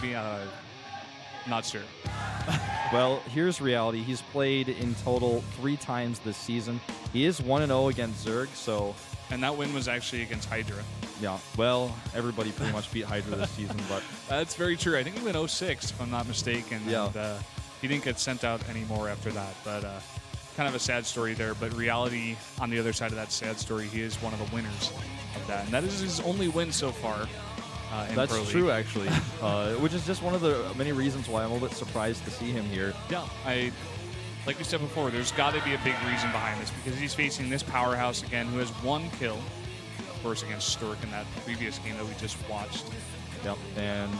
maybe. Not sure. Well, here's reality. He's played in total 3 times this season. He is 1-0 against Zerg, so... And that win was actually against Hydra. Yeah, well, everybody pretty much beat Hydra this season, but... That's very true. I think he went 0-6, if I'm not mistaken. Yeah. And he didn't get sent out anymore after that, but kind of a sad story there. But reality, on the other side of that sad story, he is one of the winners of that. And that is his only win so far. That's true, actually, which is just one of the many reasons why I'm a little bit surprised to see him here. Yeah, like we said before, there's got to be a big reason behind this because he's facing this powerhouse again who has 1 kill, of course, against Stork in that previous game that we just watched. Yep, and,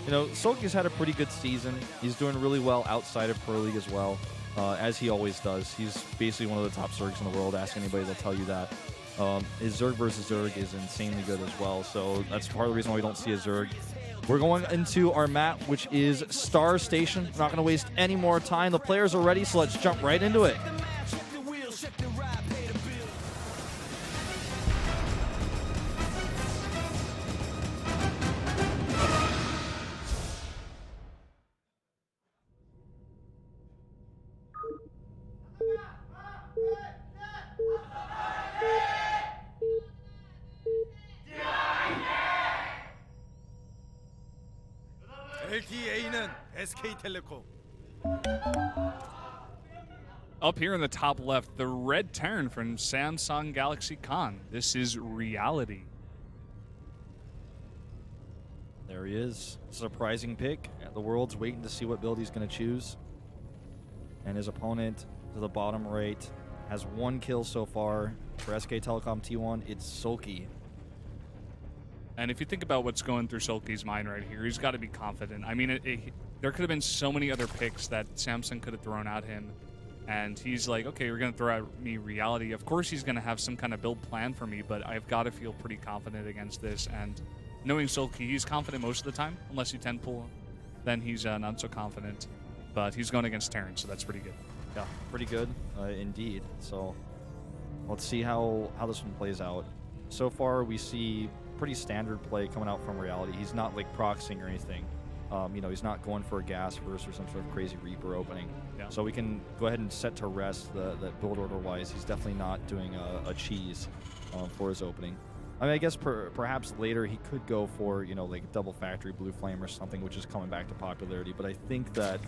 you know, SoulKey's had a pretty good season. He's doing really well outside of Pro League as well, as he always does. He's basically one of the top Zergs in the world. Ask anybody, they'll tell you that. His Zerg versus Zerg is insanely good as well, so that's part of the reason why we don't see a Zerg. We're going into our map, which is Star Station. We're not going to waste any more time. The players are ready, so let's jump right into it. LTA는 SKT1. Up here in the top left, the red Terran from Samsung Galaxy Con. This is reality. There he is. Surprising pick. The world's waiting to see what build he's going to choose. And his opponent to the bottom right has 1 kill so far. For SK Telecom T1, it's SoulKey. And if you think about what's going through SoulKey's mind right here, he's got to be confident. I mean, there could have been so many other picks that Samsung could have thrown at him. And he's like, okay, you're going to throw at me reality. Of course he's going to have some kind of build plan for me, but I've got to feel pretty confident against this. And knowing SoulKey, he's confident most of the time. Unless you 10 pull, then he's not so confident. But he's going against Terran, so that's pretty good. Yeah, pretty good indeed. So let's see how this one plays out. So far, we see pretty standard play coming out from reality. He's not like proxying or anything. You know, he's not going for a gas burst or some sort of crazy Reaper opening. Yeah. So we can go ahead and set to rest that build order wise. He's definitely not doing a cheese for his opening. I mean, I guess perhaps later he could go for, you know, like double factory blue flame or something, which is coming back to popularity. But I think that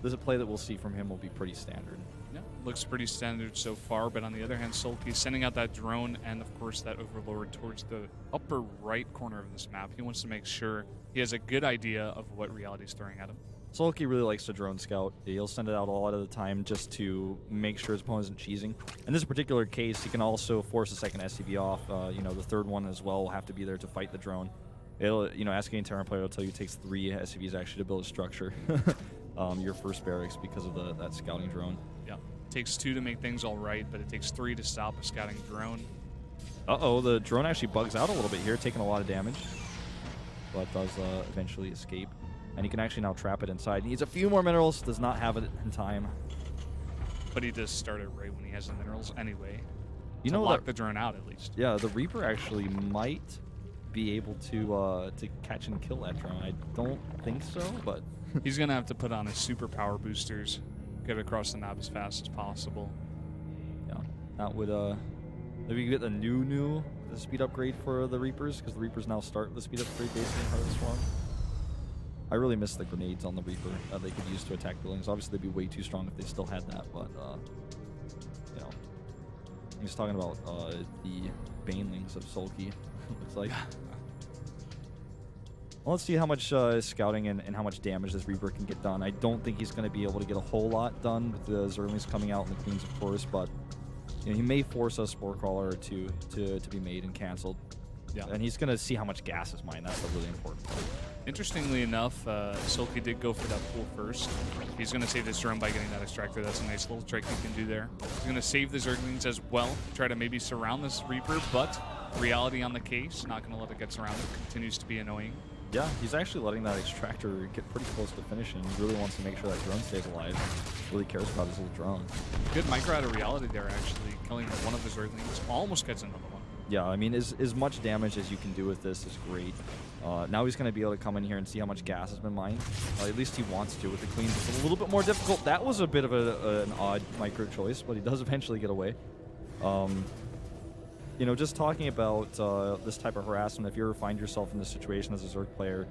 this is a play that we'll see from him will be pretty standard. Yeah, looks pretty standard so far, but on the other hand, SoulKey sending out that drone and, of course, that Overlord towards the upper right corner of this map. He wants to make sure he has a good idea of what reality's throwing at him. SoulKey really likes to drone scout. He'll send it out a lot of the time just to make sure his opponent isn't cheesing. In this particular case, he can also force a second SCV off. You know, the third one as well will have to be there to fight the drone. It'll, you know, ask any Terran player will tell you it takes 3 SCVs actually to build a structure. Your first barracks because of that scouting drone. Yeah, it takes 2 to make things all right, but it takes 3 to stop a scouting drone. Uh-oh, the drone actually bugs out a little bit here, taking a lot of damage, but does eventually escape. And he can actually now trap it inside. Needs a few more minerals, does not have it in time. But he does start it right when he has the minerals anyway. You know, lock the drone out at least. Yeah, the Reaper actually might be able to catch and kill that drone. I don't think so, but he's gonna have to put on his super power boosters, get across the map as fast as possible. Yeah, that would maybe get the new speed upgrade for the Reapers, because the Reapers now start with the speed upgrade basically in Heart of the Swarm. I really miss the grenades on the Reaper that they could use to attack buildings. Obviously, they'd be way too strong if they still had that, but you know, I'm just talking about the banelings of SoulKey. Looks like. Well, let's see how much scouting and how much damage this Reaper can get done. I don't think he's going to be able to get a whole lot done with the Zerlings coming out and the Queens, of course, but you know, he may force a Spore Crawler or 2 to be made and canceled. Yeah, and he's going to see how much gas is mined. That's a really important part. Interestingly enough, SoulKey did go for that pull first. He's going to save this drone by getting that extractor. That's a nice little trick he can do there. He's going to save the Zerglings as well, try to maybe surround this Reaper, but reality on the case, not going to let it get surrounded, continues to be annoying. Yeah, he's actually letting that extractor get pretty close to finishing. He really wants to make sure that drone stays alive. Really cares about his little drone. Good micro out of reality there, actually. Killing one of his Zerglings. Almost gets another one. Yeah, I mean, as much damage as you can do with this is great. Now he's going to be able to come in here and see how much gas has been mined. At least he wants to. With the Queens, it's a little bit more difficult. That was a bit of an odd micro choice, but he does eventually get away. You know, just talking about this type of harassment, if you ever find yourself in this situation as a Zerg player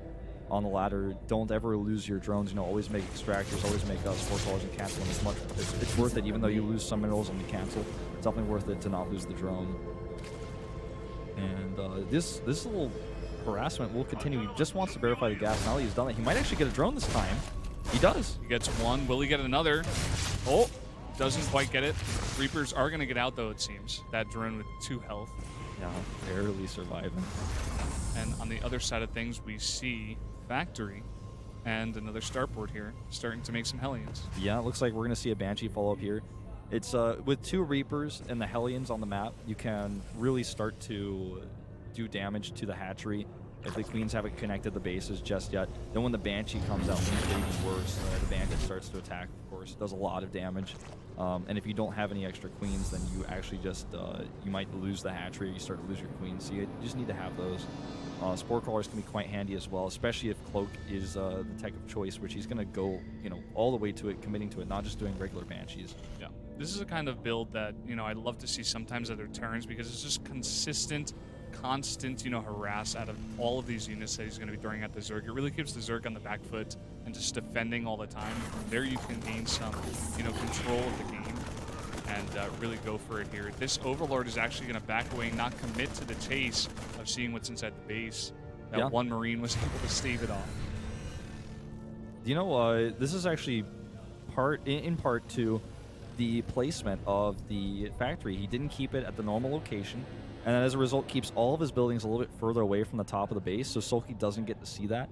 on the ladder, don't ever lose your drones. You know, always make extractors, always make spore crawlers and cancel them as much. It's worth it, even though you lose some minerals and you cancel. It's definitely worth it to not lose the drone. And this little harassment will continue. He just wants to verify the gas. Now that he's done it, he might actually get a drone this time. He does. He gets one. Will he get another? Oh, doesn't quite get it. Reapers are going to get out, though, it seems. That drone with 2 health. Yeah, barely surviving. And on the other side of things, we see Factory and another starport here starting to make some Hellions. Yeah, it looks like we're going to see a Banshee follow up here. It's with 2 Reapers and the Hellions on the map, you can really start to do damage to the hatchery if the Queens haven't connected the bases just yet. Then when the Banshee comes out, things get even worse. The Bandit starts to attack, of course. It does a lot of damage. And if you don't have any extra Queens, then you actually just, you might lose the hatchery. You start to lose your Queens. So you just need to have those. Spore crawlers can be quite handy as well, especially if Cloak is the tech of choice, which he's going to go, you know, all the way to it, committing to it, not just doing regular Banshees. Yeah. This is a kind of build that, you know, I'd love to see sometimes at their turns because it's just consistent, you know, harass out of all of these units that he's going to be throwing at the Zerg. It really keeps the Zerg on the back foot and just defending all the time. From there you can gain some, you know, control of the game and really go for it here. This Overlord is actually going to back away, not commit to the chase of seeing what's inside the base. That one Marine was able to stave it off. You know, this is actually in part to the placement of the factory. He didn't keep it at the normal location, and then as a result keeps all of his buildings a little bit further away from the top of the base, so SoulKey doesn't get to see that.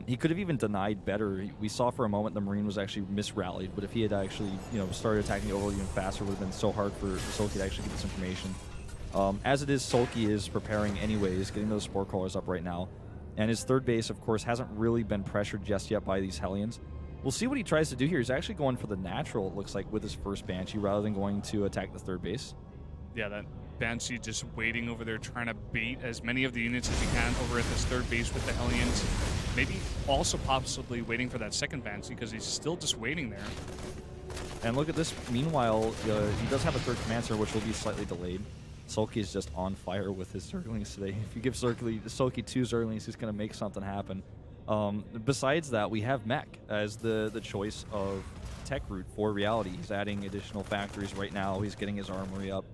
He could have even denied better. We saw for a moment the Marine was actually misrallied, but if he had actually, you know, started attacking the Overlord even faster, it would have been so hard for SoulKey to actually get this information. As it is, SoulKey is preparing anyways, getting those spore crawlers up right now, and his third base, of course, hasn't really been pressured just yet by these Hellions. We'll see what he tries to do here. He's actually going for the natural, it looks like, with his first Banshee rather than going to attack the third base. Yeah, that Banshee just waiting over there, trying to bait as many of the units as he can over at this third base with the Hellions. Maybe also possibly waiting for that second Banshee because he's still just waiting there. And look at this. Meanwhile, he does have a third command center, which will be slightly delayed. SoulKey is just on fire with his Zerglings today. If you give SoulKey 2 Zerglings, he's going to make something happen. Besides that, we have Mech as the choice of tech route for reality. He's adding additional factories right now. He's getting his armory up.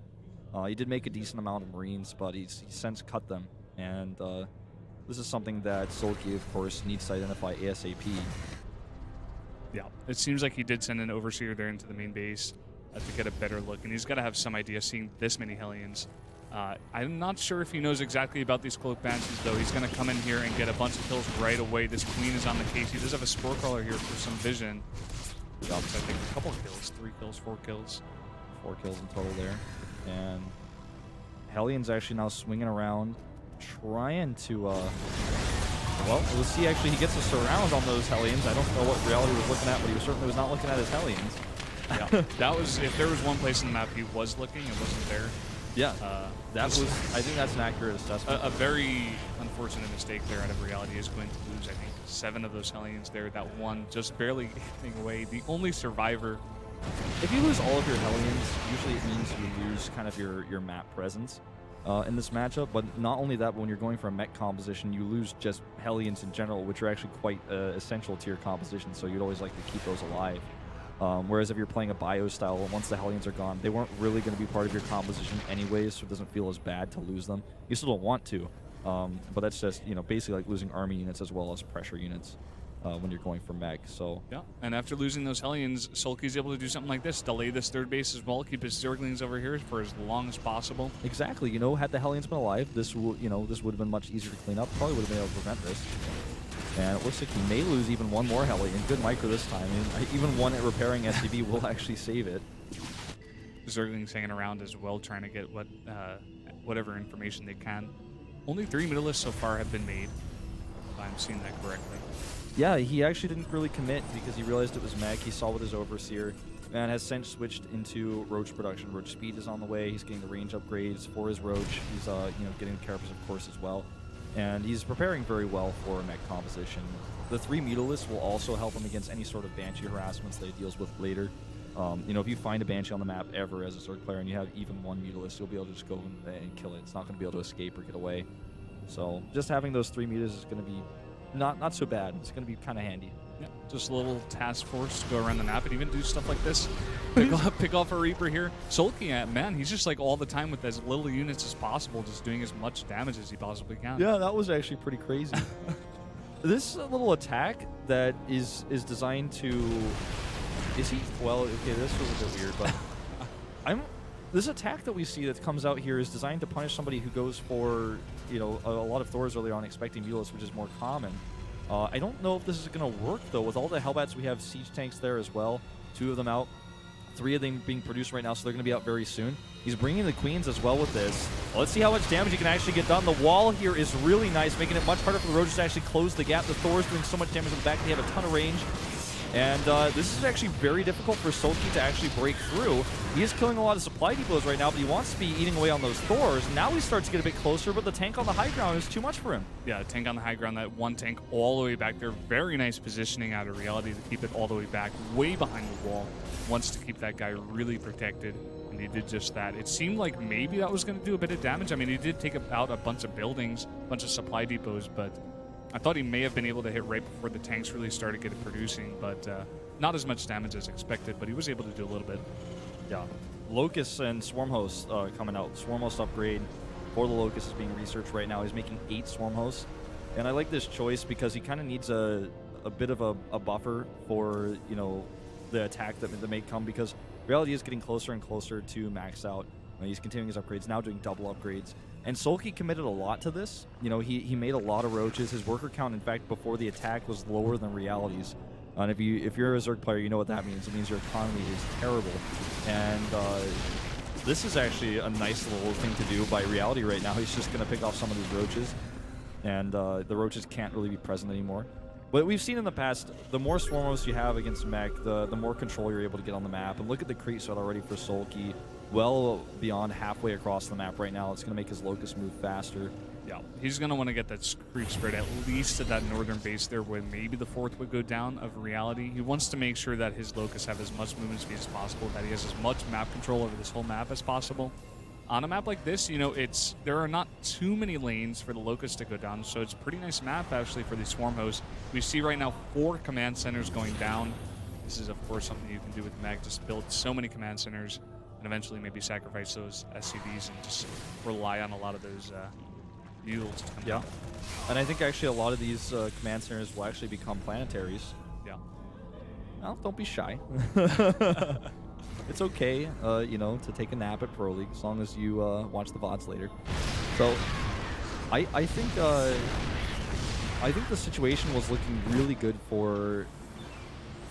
He did make a decent amount of Marines, but he's since cut them. And this is something that SoulKey, of course, needs to identify ASAP. Yeah, it seems like he did send an Overseer there into the main base to get a better look. And he's got to have some idea seeing this many Hellions. I'm not sure if he knows exactly about these Cloak Banshees, though. He's going to come in here and get a bunch of kills right away. This Queen is on the case. He does have a Spore Crawler here for some vision. I think a couple of kills, 3 kills, 4 kills. 4 kills in total there. And Hellion's actually now swinging around, trying to, well, we'll see. Actually, he gets a surround on those Hellions. I don't know what reality was looking at, but he certainly was not looking at his Hellions. Yeah, that was, if there was one place in the map he was looking, it wasn't there. Yeah, I think that's an accurate assessment. A very unfortunate mistake there out of reality is going to lose, I think, 7 of those Hellions there. That one just barely getting away. The only survivor. If you lose all of your Hellions, usually it means you lose kind of your map presence in this matchup. But not only that, but when you're going for a mech composition, you lose just Hellions in general, which are actually quite essential to your composition. So you'd always like to keep those alive. Whereas if you're playing a bio style, once the Hellions are gone, they weren't really going to be part of your composition anyways, so it doesn't feel as bad to lose them. You still don't want to, but that's just, you know, basically like losing army units as well as pressure units when you're going for mech. So yeah, and after losing those Hellions, SoulKey's able to do something like this: delay this third base as well, keep his Zerglings over here for as long as possible. Exactly. You know, had the Hellions been alive, this would have been much easier to clean up. Probably would have been able to prevent this. And it looks like he may lose even one more Hellion. Good micro this time. And even one at repairing SCV will actually save it. Zerglings hanging around as well, trying to get whatever information they can. Only 3 middleists so far have been made, if I'm seeing that correctly. Yeah, he actually didn't really commit because he realized it was Mech. He saw with his Overseer and has since switched into Roach production. Roach speed is on the way. He's getting the range upgrades for his Roach. He's getting the Carapace, of course, as well. and he's preparing very well for a mech composition. The 3 Mutalisks will also help him against any sort of Banshee harassments that he deals with later. You know, if you find a Banshee on the map ever as a Zerg player and you have even 1 Mutalisk, you'll be able to just go and kill it. It's not going to be able to escape or get away. So just having those 3 Mutalisks is going to be not so bad. It's going to be kind of handy. Yeah, just a little task force to go around the map and even do stuff like this. Pick off a Reaper here. SoulKey, man, he's just like all the time with as little units as possible, just doing as much damage as he possibly can. Yeah, that was actually pretty crazy. This little attack that is designed to... Is he... Well, okay, this was a bit weird, but... This attack that we see that comes out here is designed to punish somebody who goes for, you know, a lot of Thors earlier on, expecting Mutalisks, which is more common. I don't know if this is going to work, though. With all the Hellbats, we have siege tanks there as well. 2 of them out. 3 of them being produced right now, so they're going to be out very soon. He's bringing the Queens as well with this. Let's see how much damage he can actually get done. The wall here is really nice, making it much harder for the Roaches to actually close the gap. The Thor's doing so much damage in the back. They have a ton of range. And this is actually very difficult for SoulKey to actually break through. He is killing a lot of supply depots right now, but he wants to be eating away on those Thors. Now he starts to get a bit closer, but the tank on the high ground is too much for him. Yeah, tank on the high ground, that 1 tank all the way back there. Very nice positioning out of reality to keep it all the way back, way behind the wall. Wants to keep that guy really protected, and he did just that. It seemed like maybe that was going to do a bit of damage. I mean, he did take out a bunch of buildings, a bunch of supply depots, but I thought he may have been able to hit right before the tanks really started getting producing, but not as much damage as expected, but he was able to do a little bit. Yeah. Locust and Swarm Host coming out. Swarm Host upgrade for the Locust is being researched right now. He's making 8 Swarm Hosts. And I like this choice because he kind of needs a bit of a buffer for, you know, the attack that may come, because reality is getting closer and closer to max out. He's continuing his upgrades, now doing double upgrades. And SoulKey committed a lot to this. You know, he made a lot of Roaches. His worker count, in fact, before the attack was lower than reality's. And if you're a Zerg player, you know what that means. It means your economy is terrible. And this is actually a nice little thing to do by reality right now. He's just going to pick off some of these Roaches. And the Roaches can't really be present anymore. But we've seen in the past, the more Swarm Hosts you have against mech, the more control you're able to get on the map. And look at the creep set already for SoulKey. Well beyond halfway across the map right now. It's going to make his Locust move faster. Yeah, he's going to want to get that creep spread at least at that northern base there where maybe the 4th would go down of reality. He wants to make sure that his Locusts have as much movement speed as possible, that he has as much map control over this whole map as possible. On a map like this, you know, there are not too many lanes for the Locusts to go down, so it's a pretty nice map actually for these Swarm Hosts. We see right now 4 command centers going down. This is, of course, something you can do with mech, just build so many command centers and eventually maybe sacrifice those SCVs and just rely on a lot of those mules to come down. And I think actually a lot of these command centers will actually become planetaries. Yeah. Well, don't be shy. It's okay, you know, to take a nap at Pro League as long as you watch the VODs later. So, I think the situation was looking really good for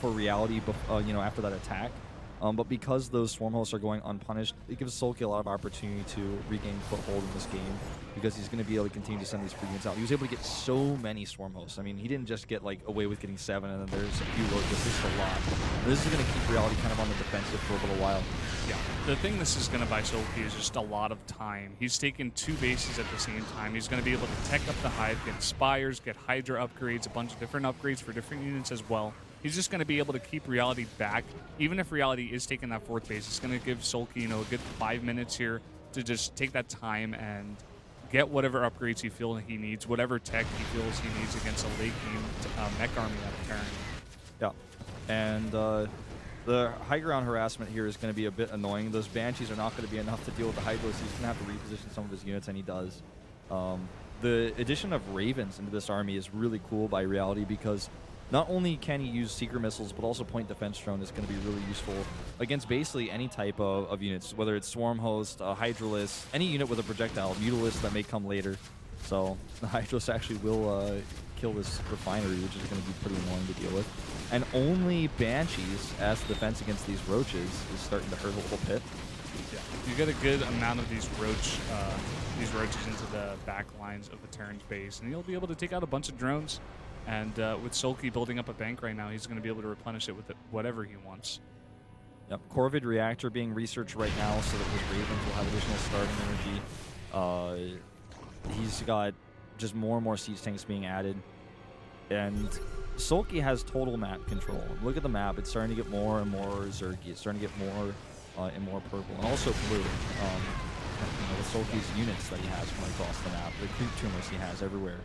reality, you know, after that attack. But because those Swarm Hosts are going unpunished, it gives SoulKey a lot of opportunity to regain foothold in this game, because he's going to be able to continue to send these free units out. He was able to get so many Swarm Hosts. I mean, he didn't just get like away with getting 7 and then there's a few Locusts. This is a lot. This is going to keep reality kind of on the defensive for a little while. Yeah. The thing this is going to buy SoulKey is just a lot of time. He's taken 2 bases at the same time. He's going to be able to tech up the Hive, get Spires, get Hydra upgrades, a bunch of different upgrades for different units as well. He's just going to be able to keep reality back. Even if reality is taking that 4th base, it's going to give SoulKey, you know, a good 5 minutes here to just take that time and get whatever upgrades he feels he needs, whatever tech he feels he needs against a late game mech army out of turn. Yeah. And the high ground harassment here is going to be a bit annoying. Those Banshees are not going to be enough to deal with the Hydra, so he's going to have to reposition some of his units, and he does. The addition of Ravens into this army is really cool by reality, because not only can he use Seeker Missiles, but also Point Defense Drone is going to be really useful against basically any type of units, whether it's Swarm Host, Hydralisk, any unit with a projectile, Mutalisk that may come later. So the Hydralisk actually will kill this refinery, which is going to be pretty annoying to deal with. And only Banshees as defense against these Roaches is starting to hurt a little bit. Yeah, you get a good amount of these Roaches into the back lines of the Terran's base, and you'll be able to take out a bunch of drones. And with SoulKey building up a bank right now, he's going to be able to replenish it with whatever he wants. Yep, Corvid Reactor being researched right now so that his Ravens will have additional starting energy. He's got just more and more siege tanks being added. And SoulKey has total map control. Look at the map. It's starting to get more and more Zergy. It's starting to get more and more purple. And also blue. The SoulKey's units that he has from across the map. The creep tumors he has everywhere.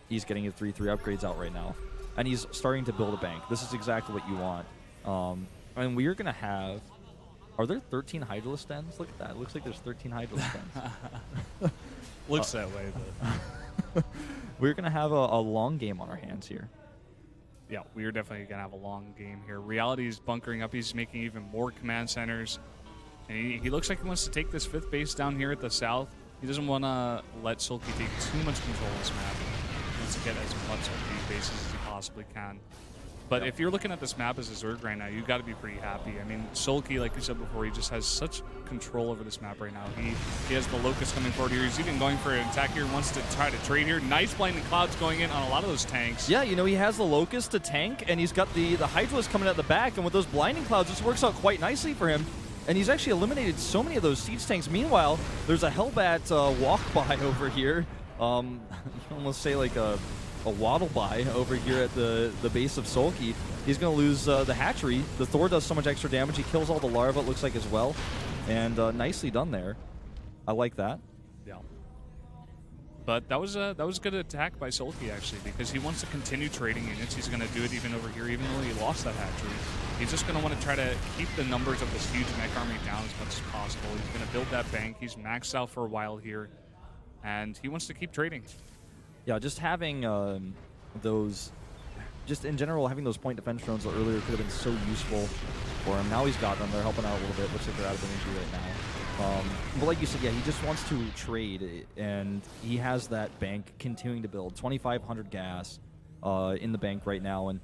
He's getting his 3/3 upgrades out right now. And he's starting to build a bank. This is exactly what you want. And we are going to have... Are there 13 Hydralisk dens? Look at that. It looks like there's 13 Hydralisk dens. Looks that way, but... We're going to have a long game on our hands here. Yeah, we are definitely going to have a long game here. Reality is bunkering up. He's making even more command centers. And he looks like he wants to take this 5th base down here at the south. He doesn't want to let SoulKey take too much control of this map. He wants to get as much of these bases as he possibly can. But if you're looking at this map as a Zerg right now, you've got to be pretty happy. I mean, SoulKey, like you said before, he just has such control over this map right now. He has the Locust coming forward here. He's even going for an attack here. Wants to try to trade here. Nice Blinding Clouds going in on a lot of those tanks. Yeah, he has the Locust to tank, and he's got the Hydralisk coming out the back. And with those Blinding Clouds, this works out quite nicely for him. And he's actually eliminated so many of those siege tanks. Meanwhile, there's a Hellbat walk-by over here. You almost say like a waddle-by over here at the base of SoulKey. He's going to lose the hatchery. The Thor does so much extra damage. He kills all the larvae, it looks like, as well. And nicely done there. I like that. Yeah. But that was a good attack by SoulKey, actually, because he wants to continue trading units. He's going to do it even over here, even though he lost that hatchery. He's just going to want to try to keep the numbers of this huge mech army down as much as possible. He's going to build that bank. He's maxed out for a while here. And he wants to keep trading. Yeah, just having those... Just in general, having those point defense drones earlier could have been so useful for him. Now he's got them. They're helping out a little bit. Looks like they're out of energy right now. But like you said, yeah, he just wants to trade, and he has that bank continuing to build. 2,500 gas in the bank right now, and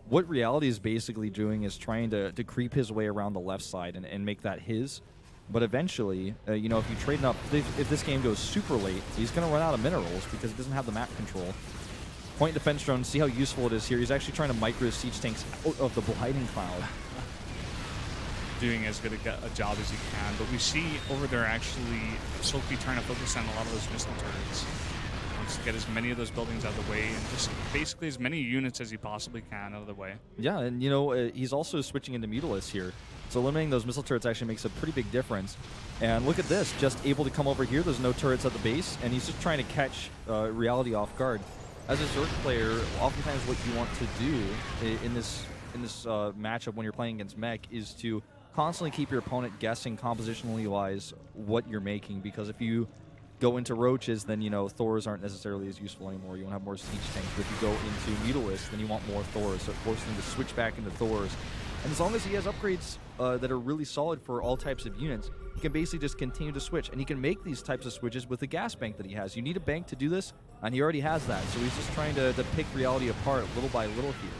what Reality is basically doing is trying to creep his way around the left side and make that his. But eventually, if you trade up, if this game goes super late, he's going to run out of minerals because he doesn't have the map control. Point defense drone, see how useful it is here. He's actually trying to micro his siege tanks out of the Blinding Cloud. Doing as good a job as he can, but we see over there actually SoulKey trying to focus on a lot of those missile turrets. Wants to get as many of those buildings out of the way and just basically as many units as he possibly can out of the way. Yeah, and he's also switching into Mutalisks here. So eliminating those missile turrets actually makes a pretty big difference. And look at this, just able to come over here. There's no turrets at the base, and he's just trying to catch Reality off guard. As a Zerg player, oftentimes what you want to do in this matchup when you're playing against mech is to constantly keep your opponent guessing compositionally wise what you're making, because if you go into roaches, then Thors aren't necessarily as useful anymore. You want to have more siege tanks. But if you go into Mutalisks, then you want more Thors, so it forces him to switch back into Thors. And as long as he has upgrades that are really solid for all types of units, he can basically just continue to switch. And he can make these types of switches with the gas bank that he has. You need a bank to do this, and he already has that. So he's just trying to pick Reality apart little by little here.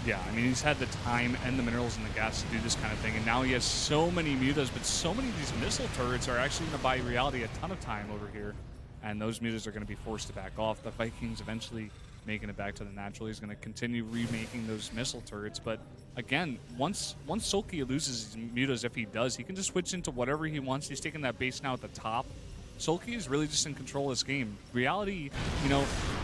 Yeah, I mean, he's had the time and the minerals and the gas to do this kind of thing, and now he has so many mutas, but so many of these missile turrets are actually going to buy Reality a ton of time over here, and those mutas are going to be forced to back off. The Vikings eventually making it back to the natural. He's going to continue remaking those missile turrets, but again, once SoulKey loses his mutas, if he does, he can just switch into whatever he wants. He's taking that base now at the top. SoulKey is really just in control of this game. Reality,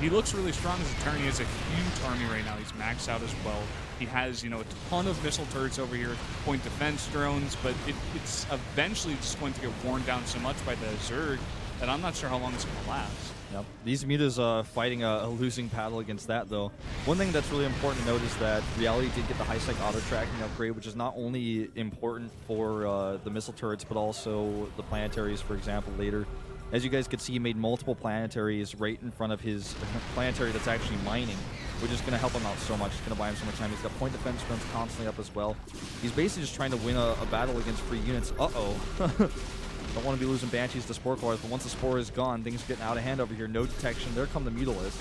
he looks really strong as a turn. He has a huge army right now. He's maxed out as well. He has, a ton of missile turrets over here, point defense drones, but it's eventually just going to get worn down so much by the Zerg that I'm not sure how long it's going to last. Yep. These mutas fighting a losing battle against that, though. One thing that's really important to note is that Reality did get the high-sec auto-tracking upgrade, which is not only important for the missile turrets, but also the planetaries, for example, later. As you guys could see, he made multiple planetaries right in front of his planetary that's actually mining, which is going to help him out so much. It's going to buy him so much time. He's got point defense runs constantly up as well. He's basically just trying to win a battle against free units. Uh-oh. Don't want to be losing Banshees to Spore Cores, but once the Spore is gone, things are getting out of hand over here. No detection. There come the Mutalisks.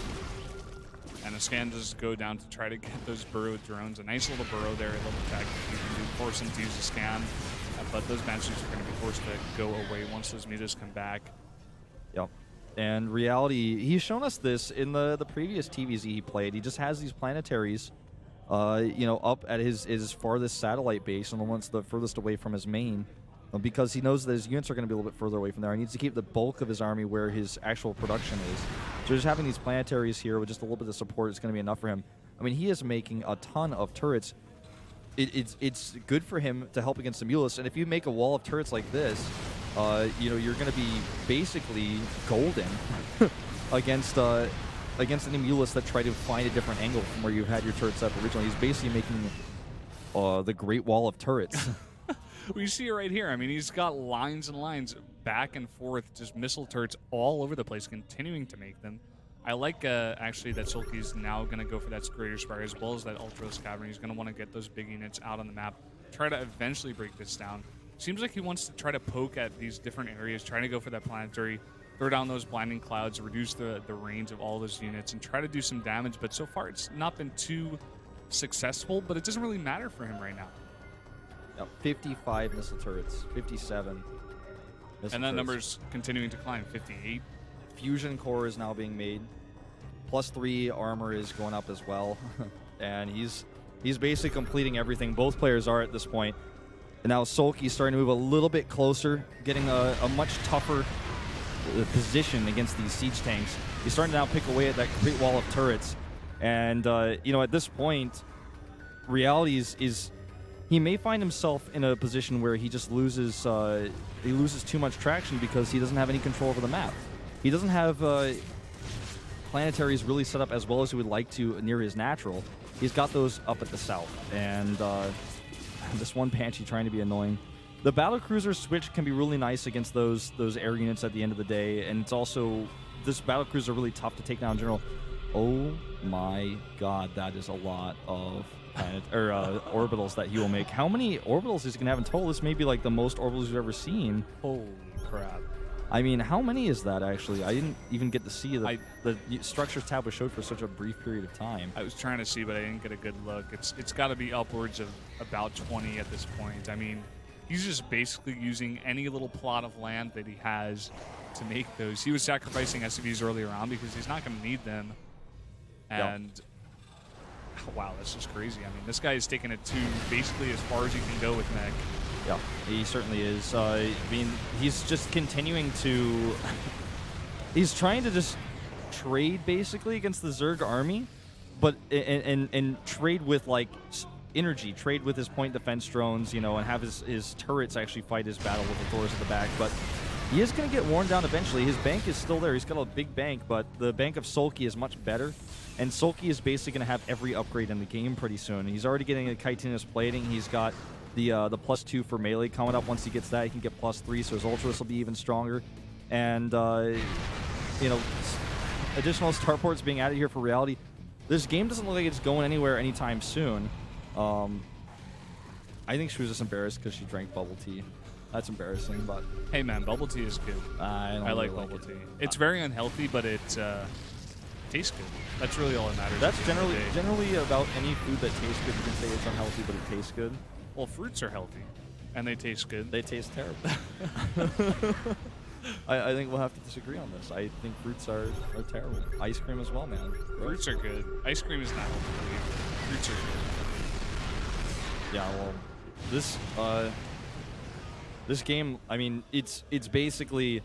And the scan does go down to try to get those burrow drones. A nice little burrow there, a little tech you can do, force them to use the scan. But those Banshees are going to be forced to go away once those mutas come back. Yep. And Reality, he's shown us this in the previous TVZ he played. He just has these planetaries, up at his farthest satellite base and the ones the furthest away from his main. because he knows that his units are going to be a little bit further away from there. He needs to keep the bulk of his army where his actual production is. So just having these planetaries here with just a little bit of support is going to be enough for him. I mean, he is making a ton of turrets. It's good for him to help against the Mulus, and if you make a wall of turrets like this, you know, you're going to be basically golden against any Mulus that try to find a different angle from where you had your turrets up originally. He's basically making the Great Wall of Turrets. We see it right here. I mean, he's got lines and lines back and forth, just missile turrets all over the place, continuing to make them. I like, actually, that SoulKey's now going to go for that Greater Spire as well as that Ultra Cavern. He's going to want to get those big units out on the map, try to eventually break this down. Seems like he wants to try to poke at these different areas, trying to go for that planetary, throw down those blinding clouds, reduce the range of all those units, and try to do some damage. But so far, it's not been too successful, but it doesn't really matter for him right now. 55 missile turrets, 57 missile And that turrets. number's continuing to climb, 58. Fusion core is now being made. +3 armor is going up as well. And he's basically completing everything. Both players are at this point. And now SoulKey's starting to move a little bit closer, getting a much tougher position against these siege tanks. He's starting to now pick away at that great wall of turrets. And, you know, at this point, reality is he may find himself in a position where he just loses too much traction because he doesn't have any control over the map. He doesn't have planetaries really set up as well as he would like to near his natural. He's got those up at the south, and this one Banshee trying to be annoying. The battlecruiser switch can be really nice against those air units at the end of the day, and it's also, this battlecruiser really tough to take down in general. Oh my god, that is a lot of orbitals that he will make. How many orbitals is he going to have in total? This may be like the most orbitals you've ever seen. Holy crap. I mean, how many is that, actually? I didn't even get to see the structures tab was showed for such a brief period of time. I was trying to see, but I didn't get a good look. It's got to be upwards of about 20 at this point. I mean, he's just basically using any little plot of land that he has to make those. He was sacrificing SCVs earlier on because he's not going to need them. And, wow, that's just crazy. I mean, this guy is taking it to basically as far as he can go with mech. Yeah, he certainly is. I mean, he's just continuing to... he's trying to just trade, basically, against the Zerg army, but and trade with, like, energy, trade with his point defense drones, you know, and have his turrets actually fight his battle with the Thors at the back. But he is going to get worn down eventually. His bank is still there. He's got a big bank, but the bank of SoulKey is much better. And SoulKey is basically going to have every upgrade in the game pretty soon. He's already getting a chitinous plating. He's got the +2 for melee coming up. Once he gets that, he can get +3, so his Ultras will be even stronger. And, you know, additional starports being added here for reality. This game doesn't look like it's going anywhere anytime soon. I think she was just embarrassed because she drank bubble tea. That's embarrassing, but... Hey, man, bubble tea is good. I like bubble tea. It's very unhealthy, but it tastes good. That's really all that matters. That's generally about any food that tastes good. You can say it's unhealthy, but it tastes good. Well, fruits are healthy, and they taste good. They taste terrible. I think we'll have to disagree on this. I think fruits are terrible. Ice cream as well, man. Fruits are good. Ice cream is not healthy. Fruits are good. Yeah, well, this game, I mean, it's basically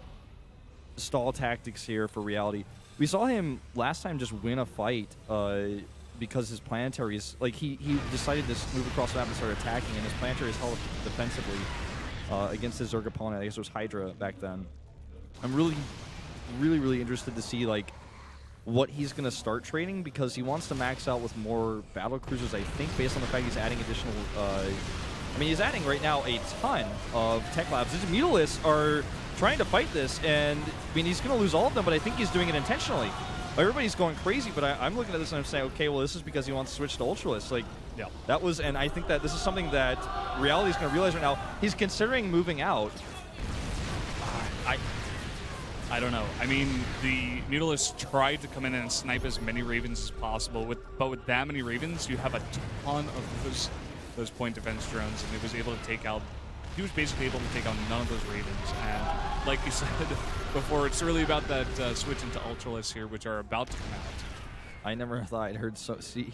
stall tactics here for reality. We saw him last time just win a fight because his planetaries, like he decided to move across the map and start attacking, and his planetaries held defensively against his Zerg opponent. I guess it was Hydra back then. I'm really interested to see like what he's going to start trading, because he wants to max out with more battle cruisers, I think, based on the fact he's adding additional... I mean, he's adding right now a ton of tech labs. His Mutalists are trying to fight this, and I mean, he's going to lose all of them, but I think he's doing it intentionally. Everybody's going crazy, but I'm looking at this and I'm saying, okay, well, this is because he wants to switch to Ultralists. Like, yeah, that was, and I think that this is something that reality is going to realize right now. He's considering moving out. I don't know. I mean, the Mutalists tried to come in and snipe as many Ravens as possible, but with that many Ravens, you have a ton of those point defense drones, and he was basically able to take out none of those Ravens. And like you said before, it's really about that switch into Ultralists here, which are about to come out. I never thought I'd see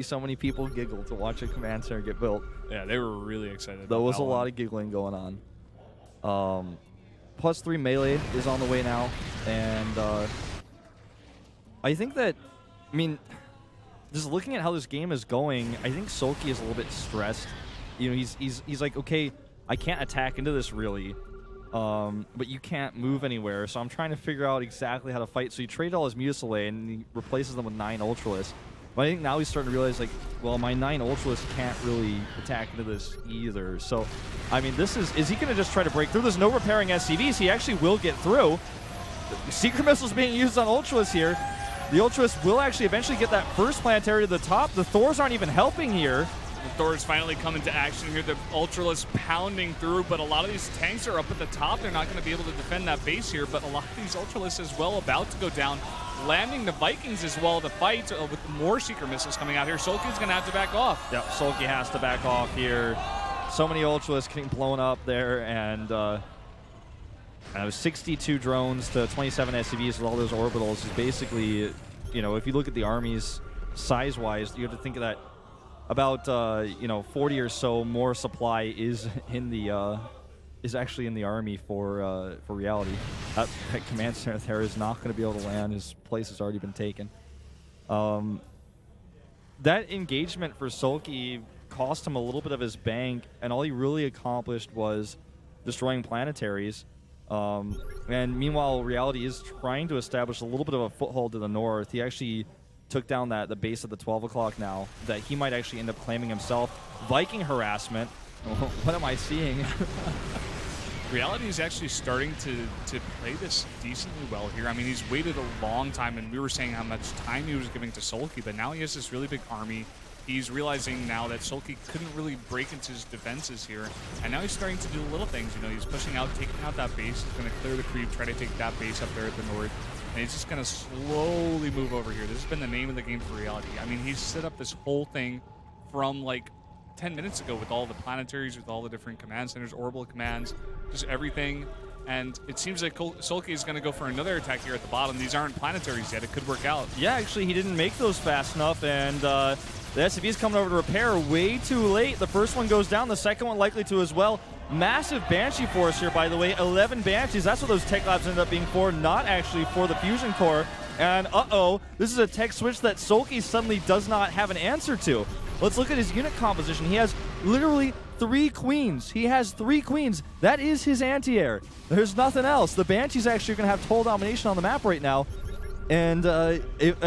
so many people giggle to watch a command center get built. Yeah, they were really excited. There was a lot of giggling going on. +3 melee is on the way now, and I think that, I mean, just looking at how this game is going, I think SoulKey is a little bit stressed. You know, he's like, okay, I can't attack into this really, but you can't move anywhere, so I'm trying to figure out exactly how to fight. So he traded all his Mutilate and he replaces them with 9 Ultralisk. But I think now he's starting to realize, like, well, my 9 Ultralisk can't really attack into this either. So, I mean, this is he going to just try to break through? There's no repairing SCVs. He actually will get through. Secret Missile's being used on Ultralisk here. The Ultralisk will actually eventually get that first planetary to the top. The Thors aren't even helping here. The Thors finally come into action here. The Ultralisk pounding through, but a lot of these tanks are up at the top. They're not going to be able to defend that base here, but a lot of these Ultralisks as well about to go down. Landing the Vikings as well to fight with more Secret Missiles coming out here. SoulKey's going to have to back off. Yep, SoulKey has to back off here. So many Ultralisks getting blown up there, and 62 drones to 27 SCVs with all those orbitals is basically, you know, if you look at the armies size-wise, you have to think of that about, you know, 40 or so more supply is in the is actually in the army for reality. That command center there is not going to be able to land. His place has already been taken. That engagement for SoulKey cost him a little bit of his bank, and all he really accomplished was destroying planetaries. And meanwhile, reality is trying to establish a little bit of a foothold to the north. He actually took down the base of the 12 o'clock now, that he might actually end up claiming himself. Viking harassment. What am I seeing? Reality is actually starting to play this decently well here. I mean, he's waited a long time, and we were saying how much time he was giving to SoulKey, but now he has this really big army. He's realizing now that SoulKey couldn't really break into his defenses here, and now he's starting to do little things. You know, he's pushing out, taking out that base. He's going to clear the creep, try to take that base up there at the north, and he's just going to slowly move over here. This has been the name of the game for Reality. I mean, he's set up this whole thing from like 10 minutes ago with all the planetaries, with all the different command centers, orbital commands, just everything. And it seems like SoulKey is going to go for another attack here at the bottom. These aren't planetaries yet. It could work out. Yeah, actually, he didn't make those fast enough, and the SCV is coming over to repair way too late. The first one goes down. The second one likely to as well. Massive Banshee force here, by the way. 11 Banshees. That's what those tech labs ended up being for, not actually for the fusion core. And uh-oh, this is a tech switch that SoulKey suddenly does not have an answer to. Let's look at his unit composition. He has literally 3 queens. He has 3 queens. That is his anti-air. There's nothing else. The Banshee's actually going to have total domination on the map right now. And I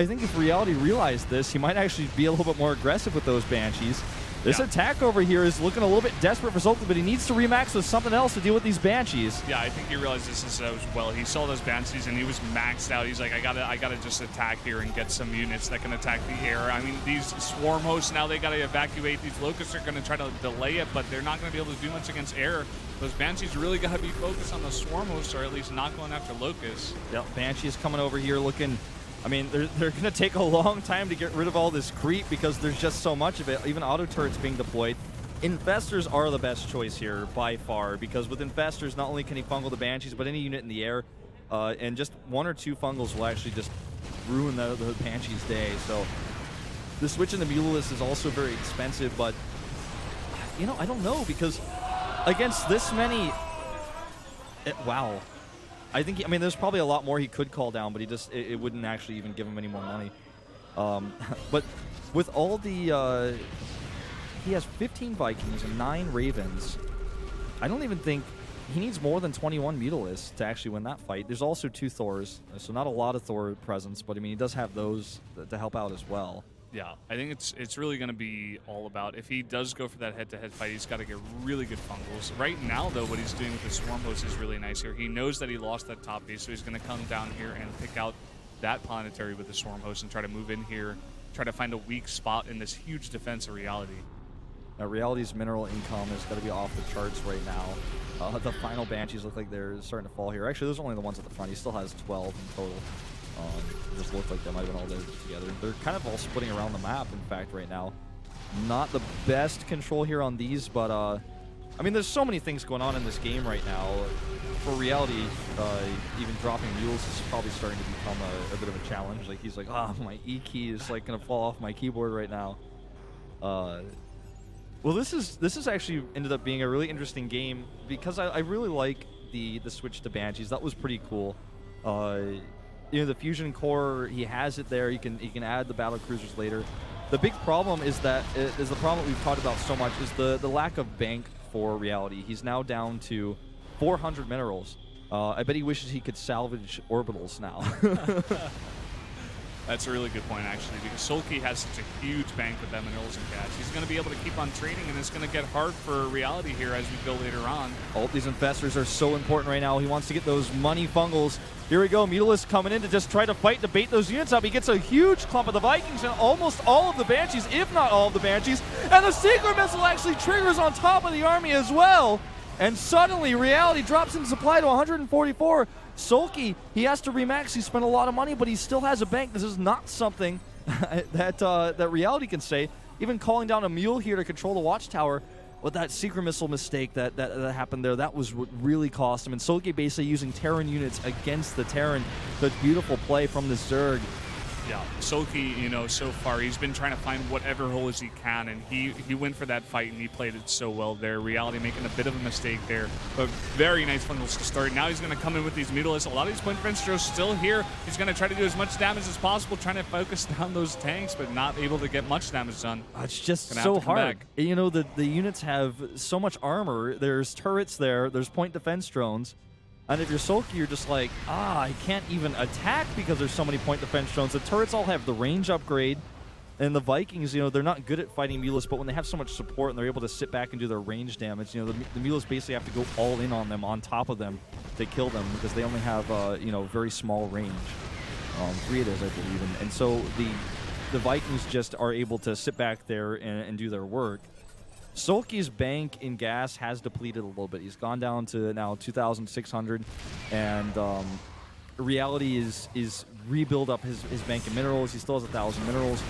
think if Reality realized this, he might actually be a little bit more aggressive with those Banshees. This attack over here is looking a little bit desperate for SoulKey, but he needs to remax with something else to deal with these Banshees. Yeah, I think he realized this as well. He saw those Banshees and he was maxed out. He's like, I gotta just attack here and get some units that can attack the air. I mean, these swarm hosts now, they gotta evacuate. These locusts are gonna try to delay it, but they're not gonna be able to do much against air. Those Banshees really gotta be focused on the swarm hosts, or at least not going after locusts. Yep, Banshees coming over here looking. I mean, they're going to take a long time to get rid of all this creep because there's just so much of it. Even auto turrets being deployed. Infestors are the best choice here by far, because with Infestors, not only can he fungal the Banshees, but any unit in the air, and just 1 or 2 fungals will actually just ruin the Banshee's day. So the switch in the Mutilist is also very expensive, but, you know, I don't know, because against this many... wow. I think, I mean, there's probably a lot more he could call down, but it wouldn't actually even give him any more money. But with all the, he has 15 Vikings and 9 Ravens. I don't even think he needs more than 21 Mutalisks to actually win that fight. There's also 2 Thors, so not a lot of Thor presence, but I mean, he does have those to help out as well. Yeah, I think it's really going to be all about, if he does go for that head-to-head fight, he's got to get really good fungals. Right now, though, what he's doing with the Swarm Host is really nice here. He knows that he lost that top base, so he's going to come down here and pick out that planetary with the Swarm Host and try to move in here, try to find a weak spot in this huge defense of Reality. Now, Reality's mineral income is going to be off the charts right now. The final Banshees look like they're starting to fall here. Actually, those are only the ones at the front. He still has 12 in total. Just look like they might have been all there together. They're kind of all splitting around the map, in fact, right now. Not the best control here on these, but, I mean, there's so many things going on in this game right now. For Reality, even dropping mules is probably starting to become a bit of a challenge. Like, he's like, my E key is, like, going to fall off my keyboard right now. Well, this is actually ended up being a really interesting game because I really like the switch to Banshees. That was pretty cool. You know, the fusion core, he has it there. You can add the battle cruisers later. The big problem is the problem that we've talked about so much is the lack of bank for Reality. He's now down to 400 minerals. I bet he wishes he could salvage orbitals now. That's a really good point, actually, because SoulKey has such a huge bank with that minerals and gas. He's going to be able to keep on trading, and it's going to get hard for Reality here as we go later on. Oh, these infestors are so important right now. He wants to get those money fungals. Here we go. Mutalisk coming in to just try to fight to bait those units up. He gets a huge clump of the Vikings and almost all of the Banshees, if not all of the Banshees. And the Secret Missile actually triggers on top of the army as well. And suddenly, Reality drops in supply to 144. SoulKey, he has to remax. He spent a lot of money, but he still has a bank. This is not something that Reality can say. Even calling down a mule here to control the watchtower with that Secret Missile mistake that happened there, that was what really cost him. And SoulKey basically using Terran units against the Terran. Such beautiful play from the Zerg. Yeah, SoulKey, you know, so far he's been trying to find whatever holes he can, and he went for that fight and he played it so well there. Reality making a bit of a mistake there, but very nice funnels to start. Now he's going to come in with these Mutalisks. A lot of these point defense drills still here. He's going to try to do as much damage as possible, trying to focus down those tanks, but not able to get much damage done. It's just so hard. You know, the units have so much armor. There's turrets there. There's point defense drones. And if you're SoulKey, you're just like, I can't even attack because there's so many point defense drones. The turrets all have the range upgrade. And the Vikings, you know, they're not good at fighting Mutalisks, but when they have so much support and they're able to sit back and do their range damage, you know, the Mutalisks basically have to go all in on them, on top of them, to kill them because they only have, you know, very small range. 3 it is, I believe. And so the Vikings just are able to sit back there and do their work. SoulKey's bank in gas has depleted a little bit. He's gone down to now 2,600, and Reality is rebuild up his bank in minerals. He still has 1,000 minerals,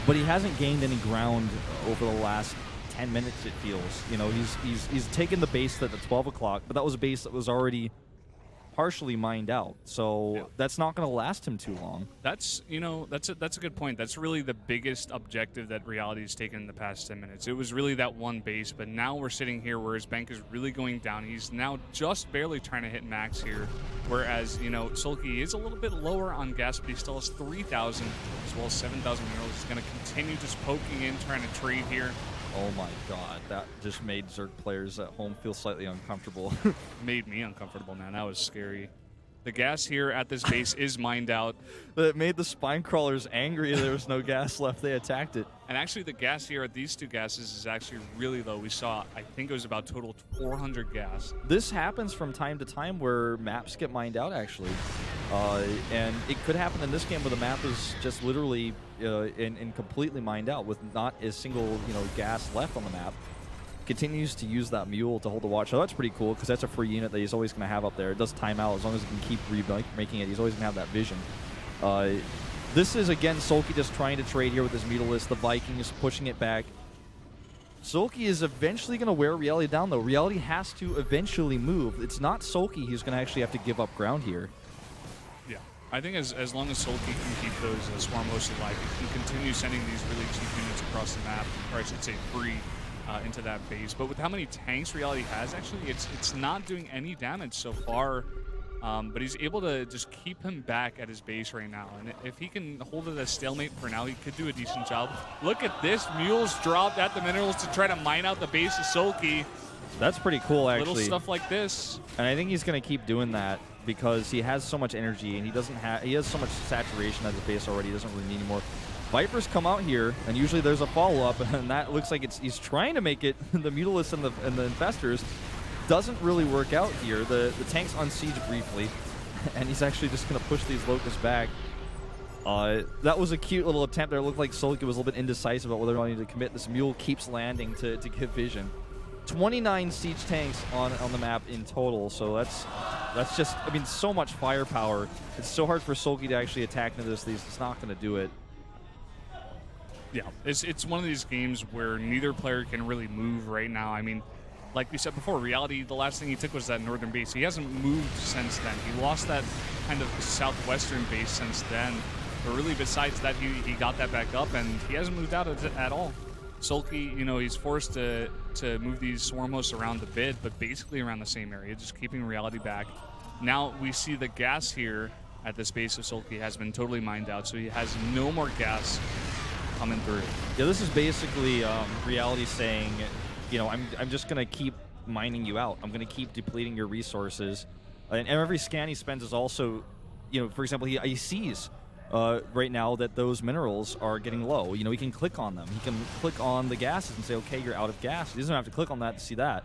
but he hasn't gained any ground over the last 10 minutes, it feels. You know, he's taken the base at the 12 o'clock, but that was a base that was already partially mined out, so that's not going to last him too long. That's, you know, that's a good point. That's really the biggest objective that Reality's taken in the past 10 minutes. It was really that one base, but now we're sitting here where his bank is really going down. He's now just barely trying to hit max here, whereas, you know, SoulKey is a little bit lower on gas, but he still has 3,000 as well as 7,000 minerals. He's going to continue just poking in, trying to trade here. Oh my god, that just made Zerg players at home feel slightly uncomfortable. Made me uncomfortable, man. That was scary. The gas here at this base is mined out. It made the spine crawlers angry. There was no gas left. They attacked it. And actually the gas here at these two gases is actually really low. We saw, I think it was about total 400 gas. This happens from time to time where maps get mined out, actually. And it could happen in this game where the map is just literally and completely mined out with not a single, you know, gas left on the map. Continues to use that mule to hold the watch. So that's pretty cool because that's a free unit that he's always going to have up there. It does time out as long as he can keep remaking it. He's always going to have that vision. This is, again, SoulKey just trying to trade here with his Mutalisk. The Vikings pushing it back. SoulKey is eventually going to wear Reality down, though. Reality has to eventually move. It's not SoulKey who's going to actually have to give up ground here. Yeah. I think as long as SoulKey can keep those Swarm hosts alive, he can continue sending these really cheap units across the map, or I should say free, into that base. But with how many tanks Reality has, actually, it's not doing any damage so far. But he's able to just keep him back at his base right now. And if he can hold it as stalemate for now, he could do a decent job. Look at this. Mules dropped at the minerals to try to mine out the base of SoulKey. That's pretty cool, actually. Little stuff like this. And I think he's going to keep doing that because he has so much energy and he has so much saturation at his base already. He doesn't really need any more. Vipers come out here, and usually there's a follow-up, and that looks like he's trying to make it. The Mutalisks and the Infestors doesn't really work out here. The tanks unsiege briefly, and he's actually just going to push these Locusts back. That was a cute little attempt there. It looked like SoulKey was a little bit indecisive about whether or not he needed to commit. This mule keeps landing to give vision. 29 siege tanks on the map in total, so that's just, I mean, so much firepower. It's so hard for SoulKey to actually attack into this. He's not going to do it. Yeah, it's one of these games where neither player can really move right now. I mean, like we said before, Reality, the last thing he took was that northern base. He hasn't moved since then. He lost that kind of southwestern base since then. But really, besides that, he got that back up, and he hasn't moved out at all. SoulKey, you know, he's forced to move these swarm hosts around a bit, but basically around the same area, just keeping reality back. Now we see the gas here at this base of SoulKey has been totally mined out, so he has no more gas coming through. Yeah, this is basically reality saying, you know, I'm just going to keep mining you out. I'm going to keep depleting your resources. And every scan he spends is also, you know, for example, he sees right now that those minerals are getting low. You know, he can click on them. He can click on the gases and say, okay, you're out of gas. He doesn't have to click on that to see that.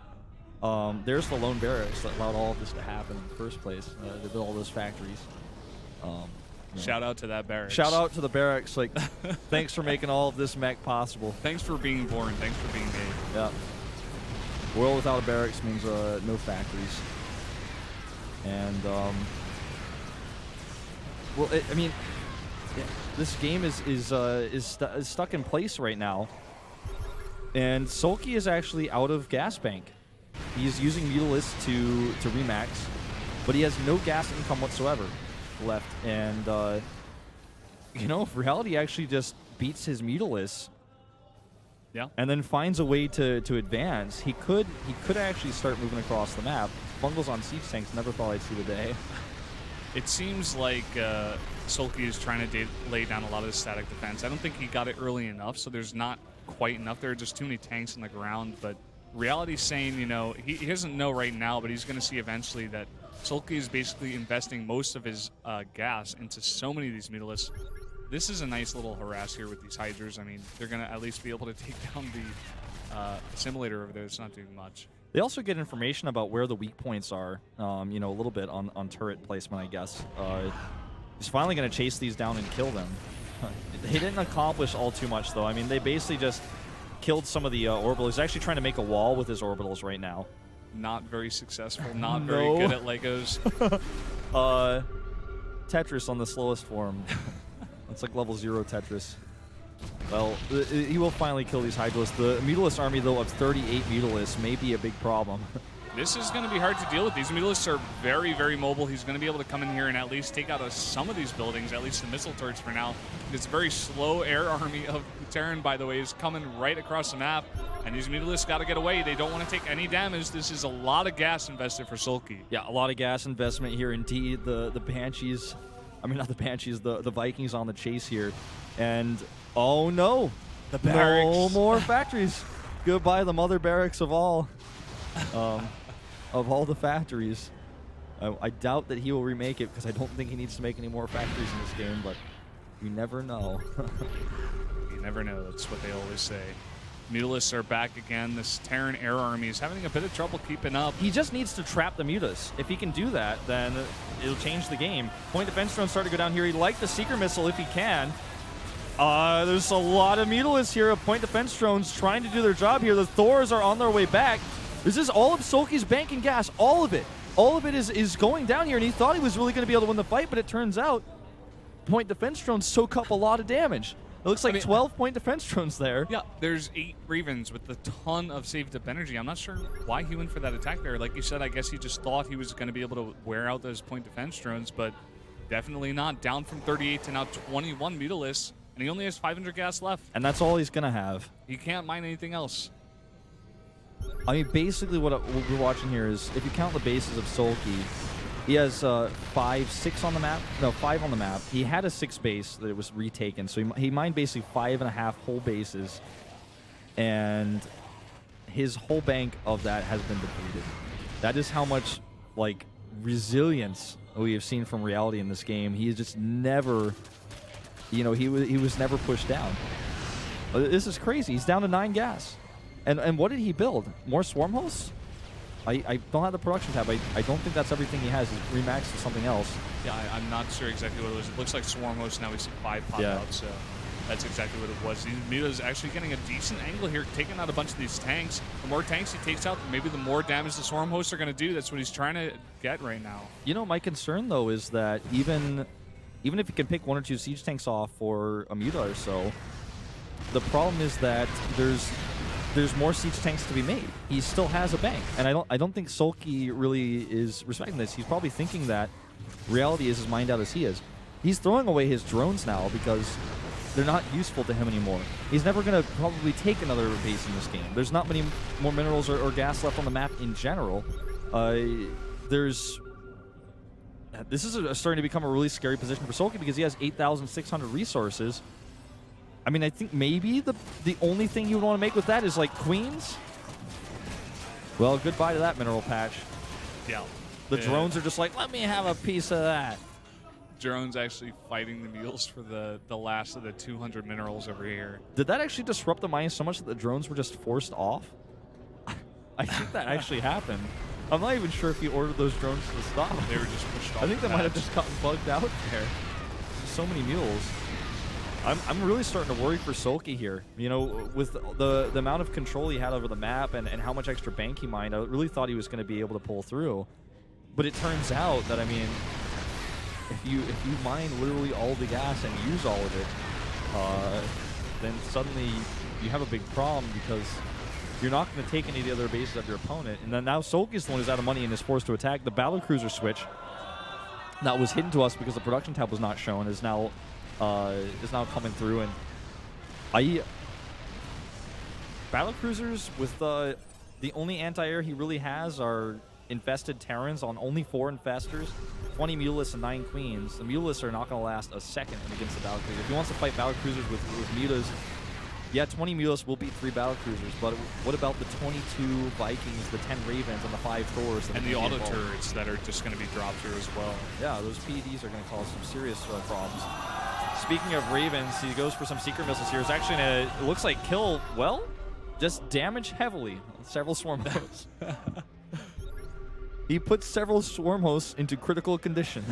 There's the lone barracks that allowed all of this to happen in the first place. They built all those factories. Shout out to that barracks. Shout out to the barracks. Like, thanks for making all of this mech possible. Thanks for being born. Thanks for being made. Yeah. World without a barracks means no factories. And well, I mean, yeah, this game is stuck in place right now. And SoulKey is actually out of gas bank. He's using Mutalis to remax, but he has no gas income whatsoever left. And you know, if Reality actually just beats his Mutalis, yeah, and then finds a way to advance, he could actually start moving across the map. Bungles on siege tanks, never thought I'd see the day. It seems like SoulKey is trying to lay down a lot of the static defense. I don't think he got it early enough, so there's not quite enough. There are just too many tanks on the ground, but Reality's saying, you know, he doesn't know right now, but he's going to see eventually that SoulKey is basically investing most of his gas into so many of these Mutalis. This is a nice little harass here with these Hydras. I mean, they're going to at least be able to take down the simulator over there. It's not doing much. They also get information about where the weak points are, you know, a little bit on turret placement, I guess. He's finally going to chase these down and kill them. They didn't accomplish all too much, though. I mean, they basically just killed some of the orbitals. He's actually trying to make a wall with his orbitals right now. Not very successful. Not very good at Legos. Tetris on the slowest form. It's like level 0 Tetris. Well, he will finally kill these Hydras. The Mutalis army, though, of 38 Mutalis may be a big problem. This is going to be hard to deal with. These Mutalists are very, very mobile. He's going to be able to come in here and at least take out some of these buildings, at least the missile turrets for now. This very slow air army of Terran, by the way, is coming right across the map. And these Mutalists got to get away. They don't want to take any damage. This is a lot of gas invested for SoulKey. Yeah, a lot of gas investment here indeed. The Banshees, I mean, not the Banshees, the Vikings on the chase here. And, oh no, the barracks. No more factories. Goodbye, the mother barracks of all. Of all the factories. I doubt that he will remake it because I don't think he needs to make any more factories in this game, but you never know. You never know. That's what they always say. Mutalists are back again. This Terran air army is having a bit of trouble keeping up. He just needs to trap the Mutas. If he can do that, then it'll change the game. Point defense drones start to go down here. He'd like the Seeker missile if he can. There's a lot of Mutalists here. Point defense drones trying to do their job here. The Thors are on their way back. This is all of SoulKey's bank and gas. All of it. All of it is going down here, and he thought he was really going to be able to win the fight, but it turns out point defense drones soak up a lot of damage. It looks like 12 point defense drones there. Yeah, there's 8 Ravens with a ton of saved up energy. I'm not sure why he went for that attack there. Like you said, I guess he just thought he was going to be able to wear out those point defense drones, but definitely not. Down from 38 to now 21 Mutalists, and he only has 500 gas left. And that's all he's going to have. He can't mine anything else. I mean, basically what we're watching here is, if you count the bases of SoulKey, he has 5 on the map. No, 5 on the map. He had a 6 base that it was retaken, so he mined basically 5.5 whole bases, and his whole bank of that has been depleted. That is how much, like, resilience we have seen from Reality in this game. He is just never, you know, he was never pushed down. This is crazy. He's down to 9 gas. And what did he build? More swarm hosts? I don't have the production tab. I don't think that's everything he has. He's remaxed to something else. Yeah, I'm not sure exactly what it was. It looks like swarm hosts. Now we see 5 pop out, so that's exactly what it was. Muta's actually getting a decent angle here, taking out a bunch of these tanks. The more tanks he takes out, maybe the more damage the swarm hosts are going to do. That's what he's trying to get right now. You know, my concern, though, is that even if he can pick 1 or 2 siege tanks off for a Muta or so, the problem is that there's more siege tanks to be made. He still has a bank, and I don't think SoulKey really is respecting this. He's probably thinking that Reality is as mined out as he is. He's throwing away his drones now because they're not useful to him anymore. He's never going to probably take another base in this game. There's not many more minerals or gas left on the map in general. This is starting to become a really scary position for SoulKey because he has 8,600 resources. I mean, I think maybe the only thing you would want to make with that is like queens. Well, goodbye to that mineral patch. Yeah. The drones are just like, let me have a piece of that. Drone's actually fighting the mules for the last of the 200 minerals over here. Did that actually disrupt the mine so much that the drones were just forced off? I think that actually happened. I'm not even sure if he ordered those drones to stop. They were just pushed off. I think they might have just gotten bugged out there. So many mules. I'm really starting to worry for SoulKey here. You know, with the amount of control he had over the map and how much extra bank he mined, I really thought he was going to be able to pull through. But it turns out that, I mean, if you mine literally all the gas and use all of it, then suddenly you have a big problem because you're not going to take any of the other bases of your opponent. And then now SoulKey's the one who's out of money and is forced to attack. The battlecruiser switch that was hidden to us because the production tab was not shown is now coming through. And battlecruisers with the only anti-air he really has are infested Terrans on only 4 infestors, 20 Mulus and 9 Queens. The Mulus are not going to last a second against the battlecruiser. If he wants to fight battlecruisers with Mutas, yeah, 20 Mulus will beat 3 battlecruisers, but what about the 22 Vikings, the 10 Ravens, and the 5 Thors? And the auto turrets that are just going to be dropped here as well. Yeah, those PEDs are going to cause some serious problems. Speaking of Ravens, he goes for some secret missiles here. It's actually going to, it looks like, kill, well, just damage heavily several swarm hosts. He put several swarm hosts into critical condition.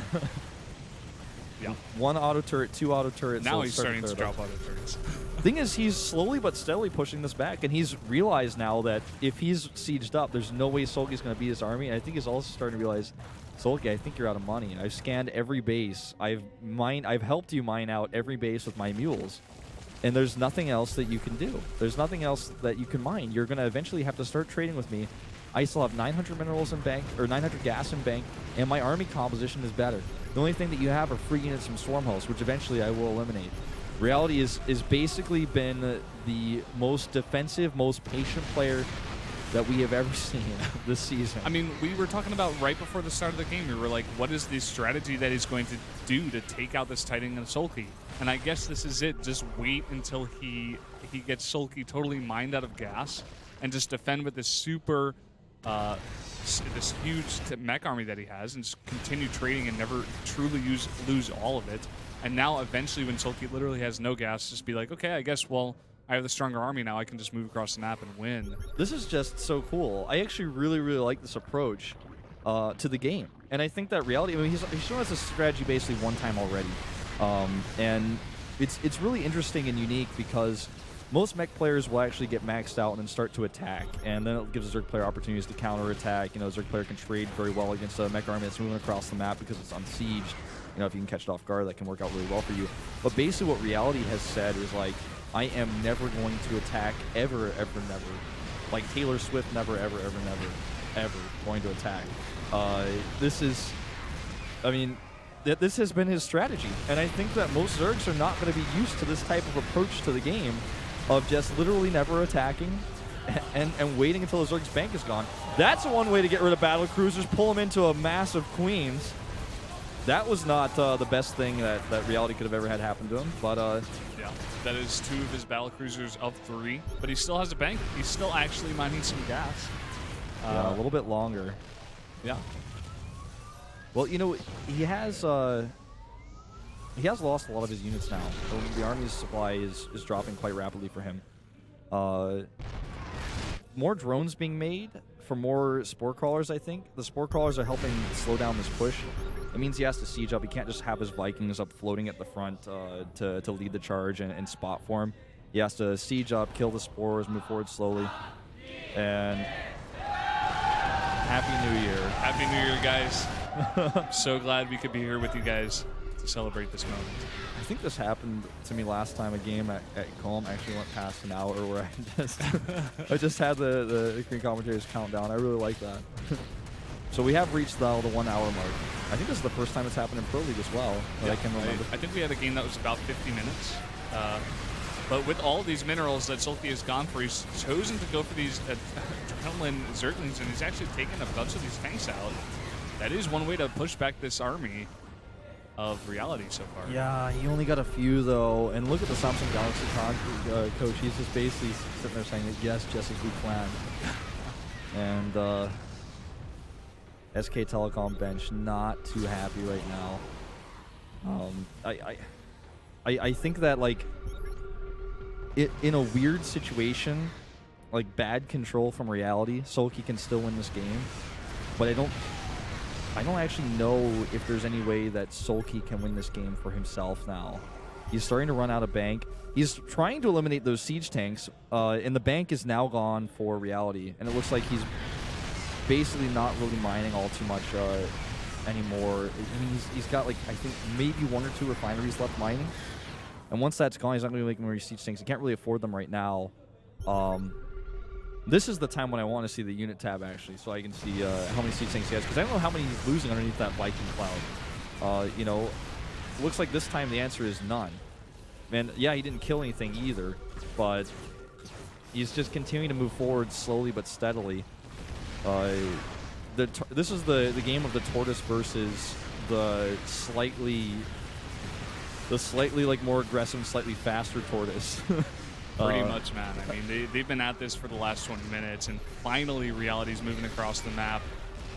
Yeah. 1 auto turret, 2 auto turrets. Now he's starting to drop auto turrets. Thing is, he's slowly but steadily pushing this back, and he's realized now that if he's sieged up, there's no way SoulKey's going to beat his army. And I think he's also starting to realize, SoulKey, I think you're out of money. I've scanned every base. I've helped you mine out every base with my mules, and there's nothing else that you can do. There's nothing else that you can mine. You're going to eventually have to start trading with me. I still have 900 minerals in bank, or 900 gas in bank, and my army composition is better. The only thing that you have are free units from swarm hosts, which eventually I will eliminate. Reality is basically been the most defensive, most patient player that we have ever seen this season. I mean, we were talking about right before the start of the game, we were like, what is the strategy that he's going to do to take out this Titan and SoulKey? And I guess this is it. Just wait until he gets SoulKey totally mined out of gas and just defend with this super... this huge mech army that he has, and just continue trading and never truly lose all of it. And now eventually when SoulKey literally has no gas, just be like, okay, I guess, well, I have the stronger army now, I can just move across the map and win. This is just so cool. I actually really, really like this approach to the game. And I think that Reality, I mean, he's shown us a strategy basically one time already. And it's really interesting and unique because most mech players will actually get maxed out and then start to attack, and then it gives a Zerg player opportunities to counter-attack. You know, a Zerg player can trade very well against a mech army that's moving across the map because it's unsieged. You know, if you can catch it off guard, that can work out really well for you. But basically what Reality has said is, like, I am never going to attack ever, ever, never. Like Taylor Swift, never, ever, ever, never, ever going to attack. This is, I mean, this has been his strategy. And I think that most Zergs are not going to be used to this type of approach to the game, of just literally never attacking and waiting until the Zerg's bank is gone. That's one way to get rid of battle cruisers, pull them into a mass of queens. That was not the best thing that Reality could have ever had happen to him, but... yeah, that is 2 of his battle cruisers of 3, but he still has a bank. He's still actually mining some gas. Yeah, a little bit longer. Yeah. Well, you know, he has lost a lot of his units now. So the army's supply is dropping quite rapidly for him. More drones being made for more spore crawlers, I think. The spore crawlers are helping slow down this push. It means he has to siege up. He can't just have his Vikings up floating at the front to lead the charge and spot for him. He has to siege up, kill the spores, move forward slowly. And Happy New Year. Happy New Year, guys. So glad we could be here with you guys to celebrate this moment. I think this happened to me last time. A game at Calm actually went past an hour where I just had the Korean commentators count down. I really like that. So we have reached the 1 hour mark. I think this is the first time it's happened in Pro League as well that I can remember. I think we had a game that was about 50 minutes. But with all these minerals that SoulKey has gone for, he's chosen to go for these Adrenaline Zerglings, and he's actually taken a bunch of these tanks out. That is one way to push back this army of reality so far. Yeah, he only got a few, though. And look at the Samsung Galaxy coach. He's just basically sitting there saying, yes, just as we planned. And SK Telecom bench not too happy right now. I think that, like, in a weird situation, like bad control from reality, SoulKey can still win this game. But I don't actually know if there's any way that SoulKey can win this game for himself now. He's starting to run out of bank. He's trying to eliminate those siege tanks, and the bank is now gone for reality. And it looks like he's basically not really mining all too much anymore. I mean, he's got, like, I think maybe 1 or 2 refineries left mining. And once that's gone, he's not going to be making more siege tanks. He can't really afford them right now. This is the time when I want to see the unit tab, actually, so I can see how many siege tanks he has, because I don't know how many he's losing underneath that Viking cloud. You know, looks like this time the answer is none. And yeah, he didn't kill anything either, but he's just continuing to move forward slowly but steadily. This is the game of the tortoise versus the slightly like more aggressive, slightly faster tortoise. Pretty much, man. I mean, they've been at this for the last 20 minutes, and finally Reality's moving across the map.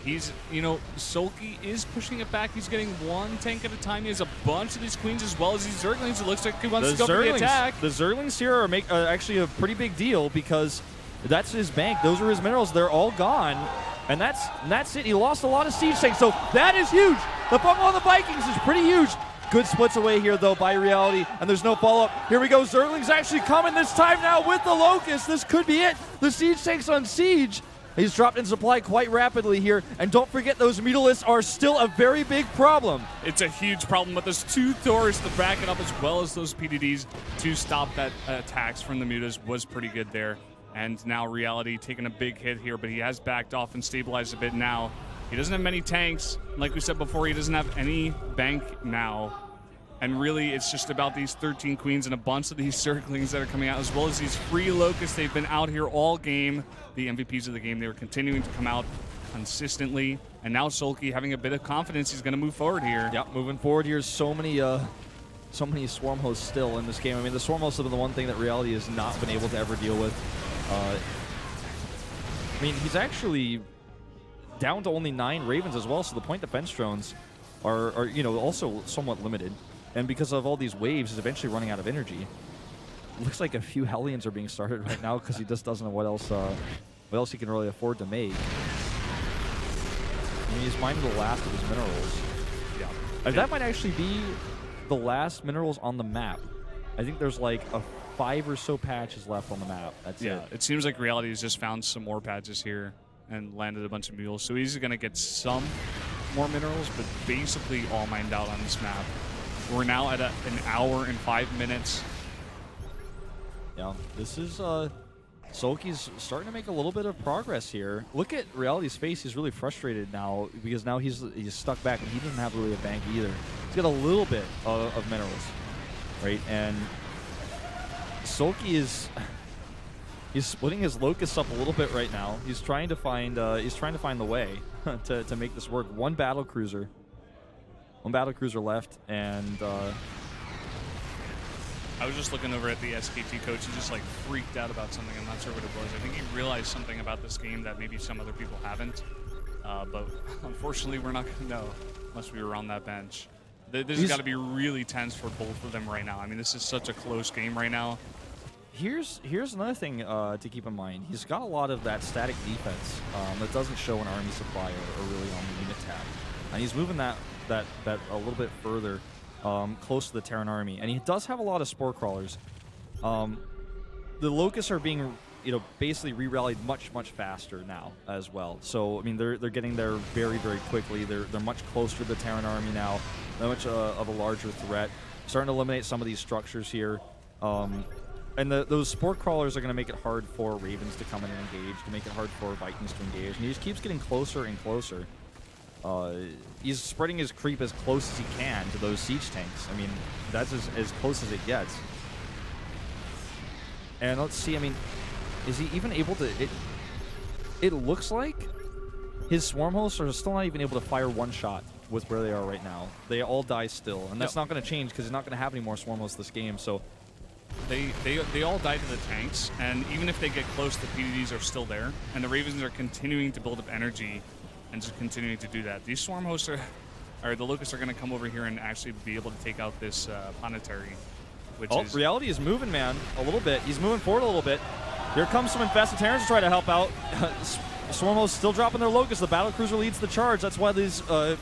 He's, you know, SoulKey is pushing it back. He's getting 1 tank at a time. He has a bunch of these queens as well as these Zerglings. It looks like he wants to go for the attack. The Zerglings here are actually a pretty big deal, because that's his bank. Those are his minerals. They're all gone. And that's it. He lost a lot of siege tanks, so that is huge. The bump on the Vikings is pretty huge. Good splits away here, though, by Reality, and there's no follow-up. Here we go. Zergling's actually coming this time now with the Locust. This could be it. The siege tanks on siege. He's dropped in supply quite rapidly here, and don't forget those Mutalisks are still a very big problem. It's a huge problem, but there's 2 Thors to back it up, as well as those PDDs to stop that attacks from the Mutas was pretty good there. And now Reality taking a big hit here, but he has backed off and stabilized a bit now. He doesn't have many tanks. Like we said before, he doesn't have any bank now. And really, it's just about these 13 queens and a bunch of these Zerglings that are coming out, as well as these free Locusts. They've been out here all game. The MVPs of the game, they were continuing to come out consistently. And now SoulKey having a bit of confidence. He's going to move forward here. Yep, moving forward here. So many swarm hosts still in this game. I mean, the swarm hosts have been the one thing that Reality has not been able to ever deal with. I mean, he's actually down to only 9 Ravens as well, so the point defense drones are you know, also somewhat limited. And because of all these waves, he's eventually running out of energy. Looks like a few Hellions are being started right now because he just doesn't know what else he can really afford to make. I mean, he's mining the last of his minerals. Yeah. That might actually be the last minerals on the map. I think there's like a 5 or so patches left on the map. That's it. It seems like Reality has just found some more patches here and landed a bunch of mules. So he's going to get some more minerals, but basically all mined out on this map. We're now at an hour and 5 minutes. Yeah, this is SoulKey's starting to make a little bit of progress here. Look at Reality's face. He's really frustrated now because now he's stuck back and he doesn't have really a bank either. He's got a little bit of minerals, right? And SoulKey he's splitting his Locusts up a little bit right now. He's trying to find the way to make this work. One battle cruiser left, and I was just looking over at the SKT coach. He just like freaked out about something. I'm not sure what it was. I think he realized something about this game that maybe some other people haven't. But unfortunately, we're not going to know unless we were on that bench. This has got to be really tense for both of them right now. I mean, this is such a close game right now. Here's another thing to keep in mind. He's got a lot of that static defense that doesn't show in army supply or really on the unit tab, and he's moving that a little bit further, close to the Terran army. And he does have a lot of spore crawlers. The Locusts are being, you know, basically re-rallied much faster now as well. So I mean, they're getting there very quickly. They're much closer to the Terran army now. They're much of a larger threat. Starting to eliminate some of these structures here. And those spore crawlers are going to make it hard for Ravens to come in and engage, to make it hard for Vikings to engage. And he just keeps getting closer and closer. He's spreading his creep as close as he can to those siege tanks. I mean, that's as close as it gets. And let's see, I mean, is he even able to... It looks like his swarm hosts are still not even able to fire one shot with where they are right now. They all die still, and that's not going to change because he's not going to have any more swarm hosts this game, so... They all die to the tanks, and even if they get close, the PDDs are still there, and the Ravens are continuing to build up energy and just continuing to do that. These swarm hosts or the Locusts are going to come over here and actually be able to take out this Planetary, which is... Reality is moving, man, a little bit. He's moving forward a little bit. Here comes some Infested Terrans to try to help out. Swarm hosts still dropping their Locusts. The Battlecruiser leads the charge. That's why these Sport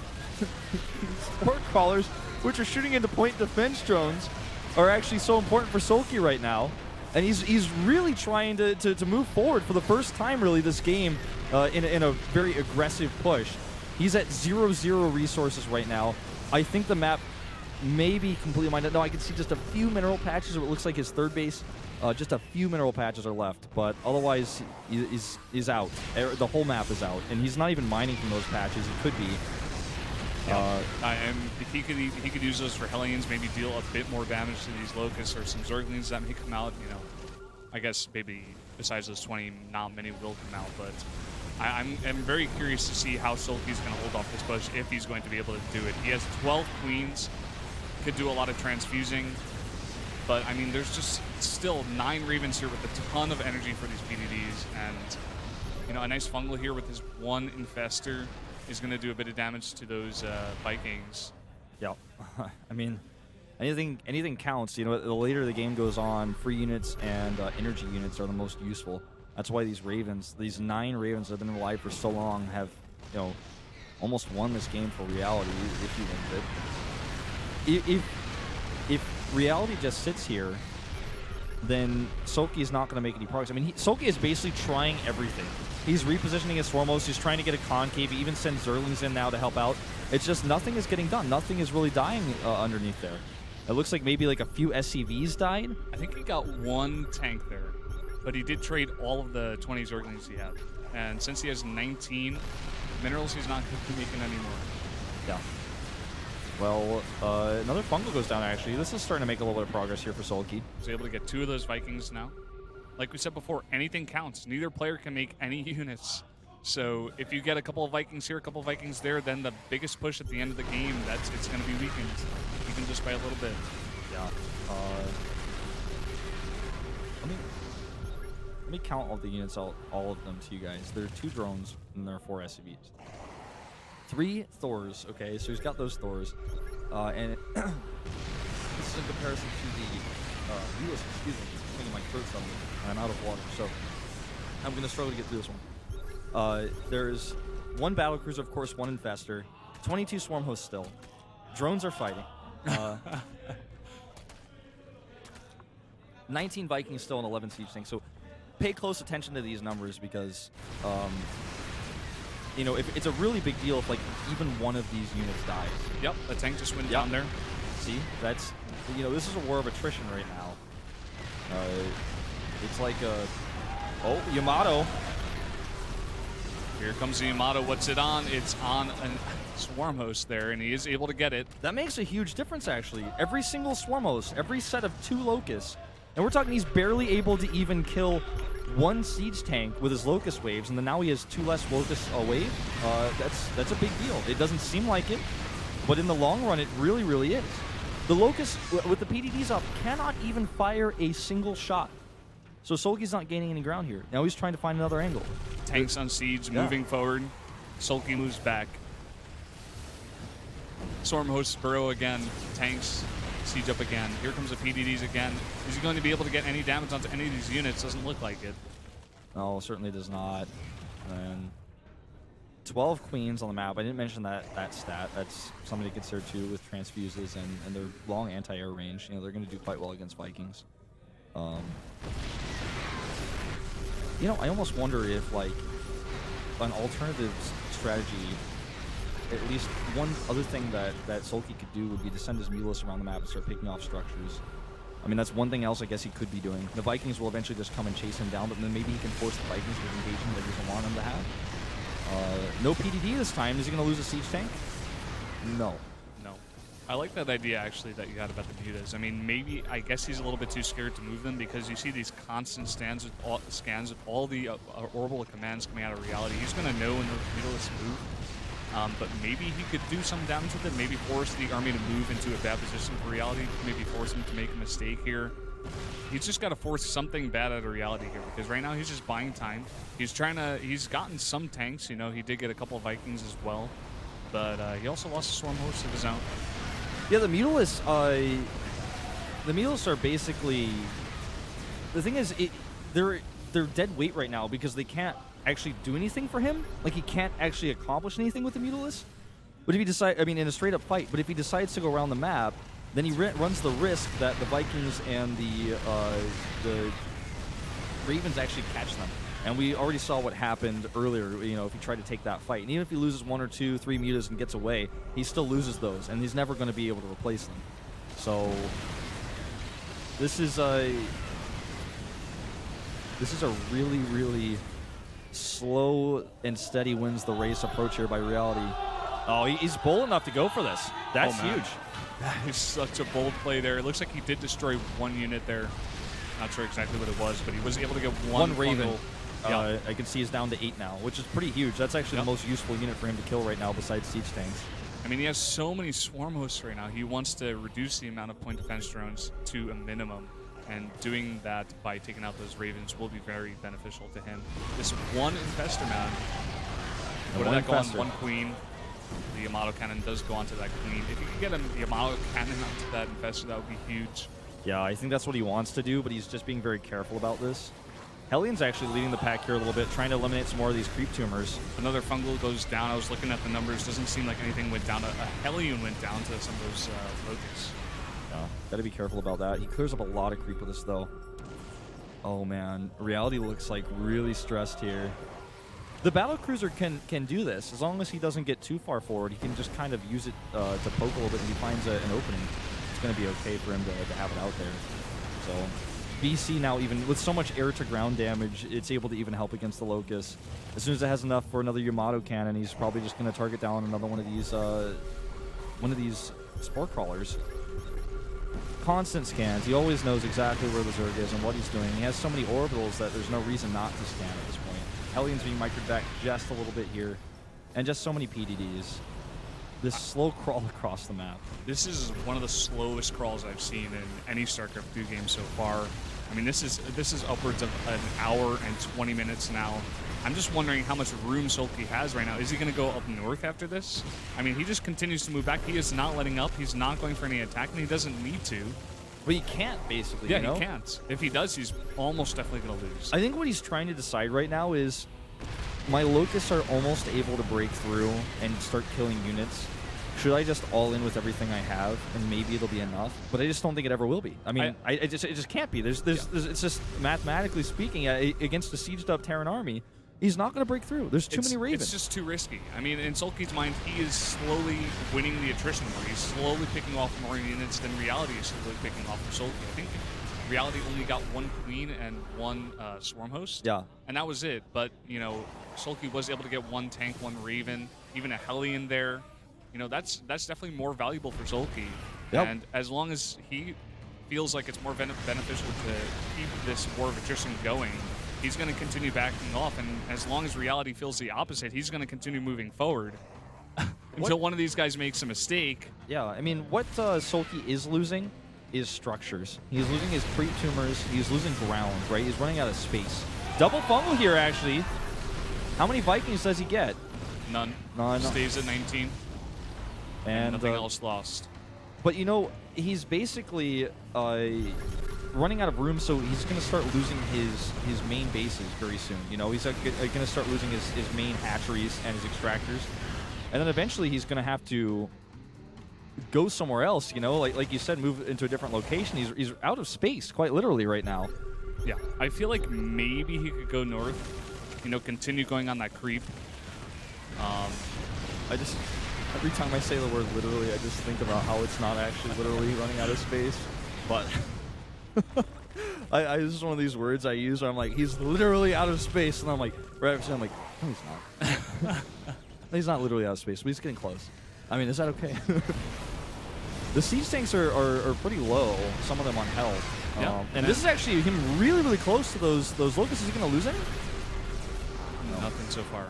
Crawlers, which are shooting into point defense drones, are actually so important for SoulKey right now. And he's really trying to move forward for the first time, really, this game in a very aggressive push. He's at 0-0 resources right now. I think the map may be completely mined. No, I can see just a few mineral patches. It looks like his third base, just a few mineral patches are left. But otherwise, he's out. The whole map is out. And he's not even mining from those patches. He could be. And he could use those for Hellions, maybe deal a bit more damage to these Locusts or some Zerglings that may come out. You know, I guess maybe besides those 20, not many will come out. But I'm very curious to see how SoulKey's going to hold off this push if he's going to be able to do it. He has 12 Queens, could do a lot of transfusing. But I mean, there's just still 9 Ravens here with a ton of energy for these PDDs, and you know, a nice fungal here with his 1 Infester is going to do a bit of damage to those Vikings. Yeah, I mean, anything counts. You know, the later the game goes on, free units and energy units are the most useful. That's why these Ravens, these 9 Ravens that have been alive for so long, have, you know, almost won this game for Reality if you win it. If Reality just sits here, then SoulKey is not going to make any progress. I mean, SoulKey is basically trying everything. He's repositioning his Swarmos. He's trying to get a concave. He even sends Zerglings in now to help out. It's just nothing is getting done. Nothing is really dying underneath there. It looks like maybe like a few SCVs died. I think he got 1 tank there, but he did trade all of the 20 Zerglings he had. And since he has 19 minerals, he's not going to be making any more. Yeah. Well, another fungal goes down, actually. This is starting to make a little bit of progress here for SoulKey. He's able to get 2 of those Vikings now. Like we said before, anything counts. Neither player can make any units. So if you get a couple of Vikings here, a couple of Vikings there, then the biggest push at the end of the game, it's going to be weakened, even just by a little bit. Yeah. Let me count all the units, all of them to you guys. There are 2 drones and there are 4 SCVs. 3 Thors, okay, so he's got those Thors. And this is in comparison to the US, excuse me, I'm my throat suddenly, and I'm out of water, so I'm going to struggle to get through this one. There's 1 battlecruiser, of course, 1 infester, 22 swarm hosts still. Drones are fighting. 19 Vikings still and 11 siege tanks, so pay close attention to these numbers because you know, if it's a really big deal if, like, even one of these units dies. Yep, the tank just went down there. See, that's, you know, this is a war of attrition right now. It's like oh, Yamato. Here comes the Yamato. What's it on? It's on a swarm host there, and he is able to get it. That makes a huge difference, actually. Every single swarm host, every set of 2 Locusts, and we're talking he's barely able to even kill 1 siege tank with his Locust waves, and then now he has 2 less Locusts a wave. That's a big deal. It doesn't seem like it, but in the long run, it really, really is. The Locusts, with the PDDs up, cannot even fire a single shot. So SoulKey's not gaining any ground here. Now he's trying to find another angle. Tanks on siege, moving forward. SoulKey moves back. Swarm hosts burrow again. Tanks siege up again. Here comes the PDDs again. Is he going to be able to get any damage onto any of these units? Doesn't look like it. No, certainly does not. And 12 queens on the map. I didn't mention that stat. That's something to consider too with transfuses and their long anti-air range. You know, they're going to do quite well against Vikings. You know, I almost wonder if, like, an alternative strategy, at least one other thing that SoulKey could do would be to send his Mulus around the map and start picking off structures. I mean, that's one thing else I guess he could be doing. The Vikings will eventually just come and chase him down, but then maybe he can force the Vikings to engage him that he doesn't want him to have. No PDD this time. Is he going to lose a siege tank? No. No. I like that idea, actually, that you had about the mutas. I mean, maybe, I guess he's a little bit too scared to move them because you see these constant scans with all the orbital commands coming out of reality. He's going to know when those mutalists move. But maybe he could do some damage with it, maybe force the army to move into a bad position for reality, maybe force him to make a mistake here. He's just got to force something bad out of reality here because right now he's just buying time. He's gotten some tanks, you know, he did get a couple of Vikings as well, but he also lost a Swarm Host of his own. Yeah, the Mutalists are basically, the thing is, they're dead weight right now because they can't actually do anything for him. Like, he can't actually accomplish anything with the Mutalists. But if he decides, I mean, in a straight-up fight, but if he decides to go around the map, then he runs the risk that the Vikings and the Ravens actually catch them. And we already saw what happened earlier, you know, if he tried to take that fight. And even if he loses 1 or 2, 3 mutas and gets away, he still loses those, and he's never going to be able to replace them. So this is a really, really slow and steady wins the race approach here by reality. Oh, he's bold enough to go for this. That's huge. That is such a bold play there. It looks like he did destroy 1 unit there. Not sure exactly what it was, but he was able to get one Raven. Yeah. I can see he's down to 8 now, which is pretty huge. That's actually the most useful unit for him to kill right now besides siege tanks. I mean, he has so many swarm hosts right now. He wants to reduce the amount of point defense drones to a minimum, and doing that by taking out those Ravens will be very beneficial to him. This one Infestor Mound, what did that go on? 1 Queen. The Yamato Cannon does go onto that Queen. If you could get a Yamato Cannon onto that Infestor, that would be huge. Yeah, I think that's what he wants to do, but he's just being very careful about this. Hellion's actually leading the pack here a little bit, trying to eliminate some more of these creep tumors. Another fungal goes down. I was looking at the numbers. Doesn't seem like anything went down. A Hellion went down to some of those locusts. Yeah, gotta be careful about that. He clears up a lot of creep with this, though. Oh, man. Reality looks like really stressed here. The battlecruiser can do this. As long as he doesn't get too far forward, he can just kind of use it to poke a little bit, and he finds an opening. It's going to be okay for him to have it out there. So BC now, even with so much air-to-ground damage, it's able to even help against the Locust. As soon as it has enough for another Yamato Cannon, he's probably just going to target down another one of these Spore Crawlers. Constant scans. He always knows exactly where the Zerg is and what he's doing. He has so many orbitals that there's no reason not to scan at this point. Hellion's being microed back just a little bit here. And just so many PDDs. This slow crawl across the map. This is one of the slowest crawls I've seen in any StarCraft 2 game so far. I mean, this is upwards of an hour and 20 minutes now. I'm just wondering how much room SoulKey has right now. Is he going to go up north after this? I mean, he just continues to move back. He is not letting up. He's not going for any attack, and he doesn't need to. But he can't, basically. Yeah, you know? he can't. If he does, he's almost definitely going to lose. I think what he's trying to decide right now is my Locusts are almost able to break through and start killing units. Should I just all in with everything I have, and maybe it'll be enough? But I just don't think it ever will be. I mean, it just can't be. There's it's just mathematically speaking, against a sieged up Terran army, he's not going to break through. There's too many Ravens. It's just too risky. I mean, in SoulKey's mind, he is slowly winning the attrition war. He's slowly picking off more units than reality is slowly picking off for SoulKey. I think reality only got 1 Queen and 1 Swarm Host. Yeah. And that was it. But, you know, SoulKey was able to get 1 tank, 1 Raven, even a Hellion there. You know, that's definitely more valuable for SoulKey. Yep. And as long as he feels like it's more beneficial to keep this war of attrition going, he's going to continue backing off. And as long as reality feels the opposite, he's going to continue moving forward until one of these guys makes a mistake. Yeah, I mean, what SoulKey is losing is structures. He's losing his creep tumors. He's losing ground, right? He's running out of space. Double fumble here, actually. How many Vikings does he get? None. None. Stays at 19. And nothing else lost. But, you know, he's basically running out of room, so he's going to start losing his main bases very soon. You know, he's going to start losing his main hatcheries and his extractors. And then eventually he's going to have to go somewhere else, you know, like you said, move into a different location. He's out of space, quite literally, right now. Yeah, I feel like maybe he could go north, you know, continue going on that creep. Every time I say the word literally, I just think about how it's not actually literally running out of space. But this is one of these words I use where I'm like, he's literally out of space. And I'm like, right after I'm like, no, he's not. He's not literally out of space, but he's getting close. I mean, is that okay? The siege tanks are pretty low, some of them on health. Yeah. And this is actually him really, really close to those locusts. Is he going to lose any? No. Nothing so far.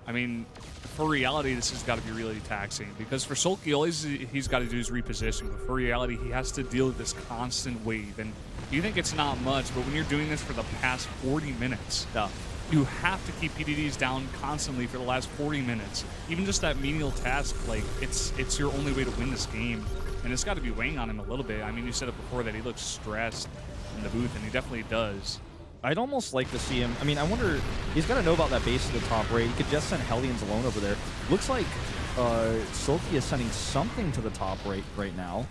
I mean, for reality, this has got to be really taxing because for SoulKey, all he's got to do is reposition. But for reality, he has to deal with this constant wave. And you think it's not much, but when you're doing this for the past 40 minutes, you have to keep PDDs down constantly for the last 40 minutes. Even just that menial task, like it's your only way to win this game. And it's got to be weighing on him a little bit. I mean, you said it before that he looks stressed in the booth, and he definitely does. I'd almost like to see him. I mean, I wonder, he's got to know about that base at the top right. He could just send Hellions alone over there. Looks like SoulKey is sending something to the top right now.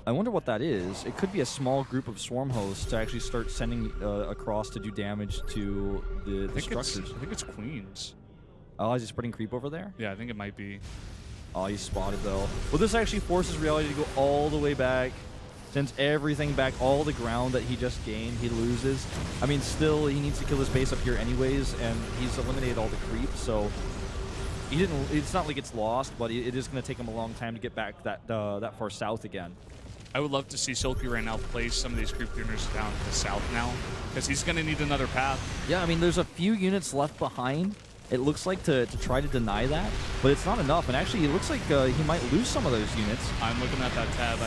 I wonder what that is. It could be a small group of swarm hosts to actually start sending across to do damage to the structures. I think it's Queens. Oh, is he spreading creep over there? Yeah, I think it might be. Oh, he's spotted, though. Well, this actually forces reality to go all the way back. Sends everything back, all the ground that he just gained, he loses. I mean, still, he needs to kill this base up here anyways, and he's eliminated all the creep, so he didn't. It's not like it's lost, but it is going to take him a long time to get back that far south again. I would love to see SoulKey right now place some of these creep tuners down to the south now, because he's going to need another path. Yeah, I mean, there's a few units left behind. It looks like to try to deny that, but it's not enough. And actually, it looks like he might lose some of those units. I'm looking at that tab.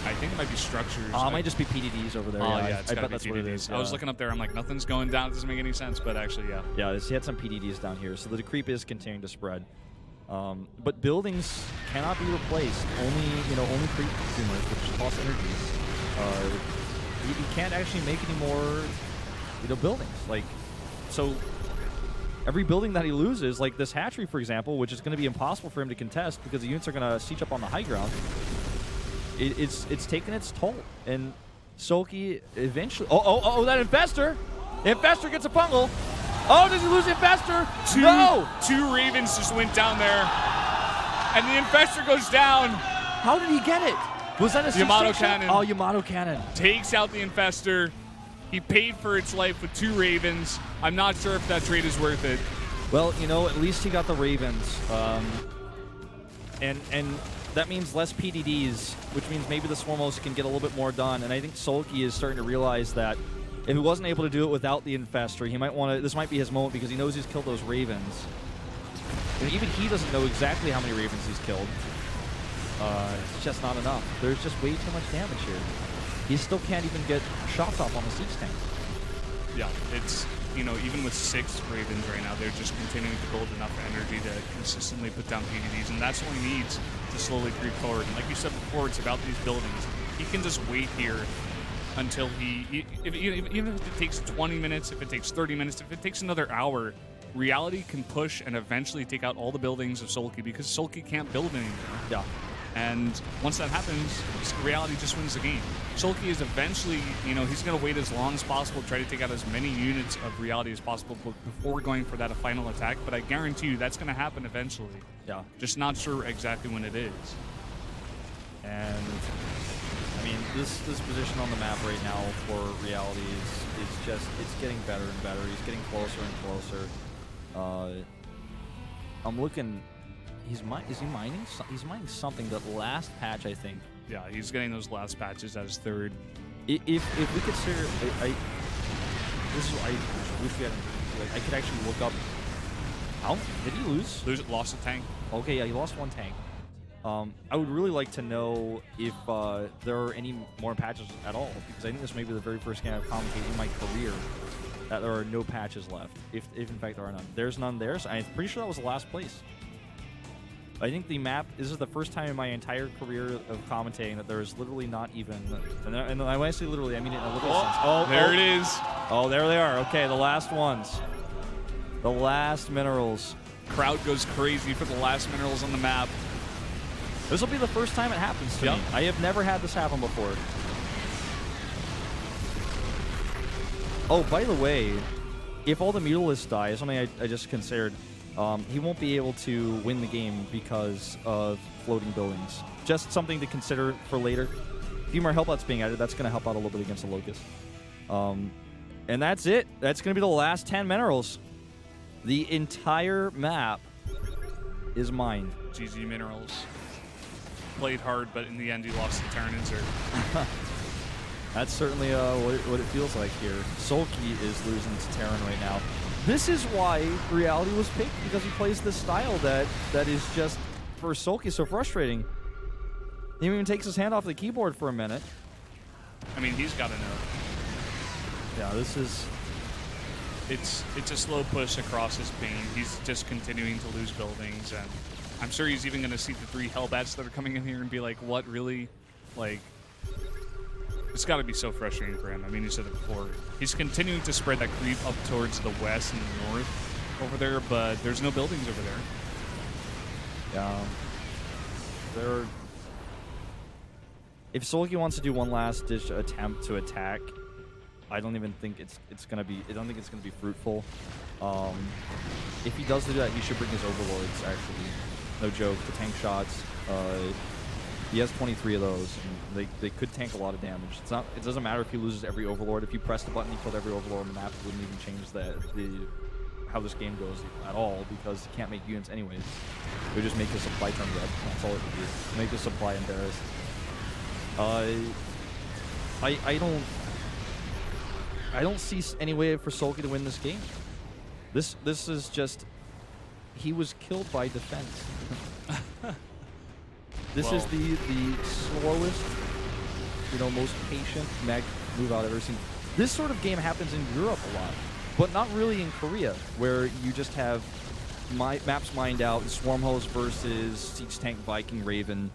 I think it might be structures. It might just be PDDs over there. Oh, yeah, I bet that's what it is. I was looking up there. I'm like, nothing's going down. It doesn't make any sense, but actually, yeah. Yeah, he had some PDDs down here, so the creep is continuing to spread. But buildings cannot be replaced. Only creep consumers, which cost energy. You can't actually make any more, buildings. Like, so every building that he loses, like this hatchery, for example, which is going to be impossible for him to contest because the units are going to siege up on the high ground. It's taken its toll, and SoulKey eventually. Oh! That infestor! Infestor gets a pungle. Oh, does he lose the infestor? No! Two Ravens just went down there, and the infestor goes down. How did he get it? Was that a Yamato cannon? Oh, Yamato cannon Takes out the infestor. He paid for its life with 2 Ravens. I'm not sure if that trade is worth it. Well, at least he got the Ravens, and that means less PDDs, which means maybe the Swarmos can get a little bit more done. And I think SoulKey is starting to realize that if he wasn't able to do it without the infestor, he might want to. This might be his moment because he knows he's killed those Ravens. And even he doesn't know exactly how many Ravens he's killed. It's just not enough. There's just way too much damage here. He still can't even get shots off on the siege tank. Yeah, it's, even with 6 Ravens right now, they're just continuing to build enough energy to consistently put down PDDs, and that's all he needs to slowly creep forward. And like you said before, it's about these buildings. He can just wait here until even if it takes 20 minutes, if it takes 30 minutes, if it takes another hour, reality can push and eventually take out all the buildings of SoulKey because SoulKey can't build anymore. Yeah. And once that happens, reality just wins the game. SoulKey is eventually, he's going to wait as long as possible to try to take out as many units of reality as possible before going for that final attack. But I guarantee you that's going to happen eventually. Yeah. Just not sure exactly when it is. And, I mean, this position on the map right now for reality is just, it's getting better and better. He's getting closer and closer. I'm looking... Is he mining? He's mining something. That last patch, I think. Yeah, he's getting those last patches as 3rd. If we consider, this is what I wish we had. I could actually look up. How did he lose? Lost a tank. Okay, yeah, he lost 1 tank. I would really like to know if there are any more patches at all, because I think this may be the very first game I've commentated in my career that there are no patches left. If in fact there are none. There's none there. So I'm pretty sure that was the last place. I think the map, this is the first time in my entire career of commentating that there is literally not even, and when I say literally, I mean it in a literal sense. There it is. Oh, there they are. Okay, the last ones. The last minerals. Crowd goes crazy for the last minerals on the map. This will be the first time it happens to me. I have never had this happen before. Oh, by the way, if all the mutalisks die, something I just considered, he won't be able to win the game because of floating buildings. Just something to consider for later. A few more help outs being added. That's going to help out a little bit against the Locust. And that's it. That's going to be the last 10 minerals. The entire map is mine. GG minerals. played hard, but in the end he lost the turn insert. That's certainly what it feels like here. SoulKey is losing to Terran right now. This is why Reality was picked, because he plays this style that is just, for SoulKey, so frustrating. He even takes his hand off the keyboard for a minute. I mean, he's got to know. Yeah, this is... It's a slow push across his pain. He's just continuing to lose buildings, and I'm sure he's even going to see the 3 Hellbats that are coming in here and be like, what, really? Like... It's got to be so frustrating for him. I mean, you said it before. He's continuing to spread that creep up towards the west and the north over there, but there's no buildings over there. Yeah. If SoulKey wants to do one last ditch attempt to attack, I don't even think it's gonna be. I don't think it's gonna be fruitful. If he does do that, he should bring his overlords. Actually, no joke. The tank shots. He has 23 of those, and they could tank a lot of damage. It's not. It doesn't matter if he loses every overlord. If you press the button, he killed every overlord on the map. It wouldn't even change how this game goes at all, because he can't make units anyways. It would just make the supply turn red. That's all it would do. Make the supply embarrassed. I don't see any way for SoulKey to win this game. This is just, he was killed by defense. This is the slowest, most patient mech move I've ever seen. This sort of game happens in Europe a lot, but not really in Korea, where you just have maps mined out, Swarm Host versus Siege Tank, Viking, Raven.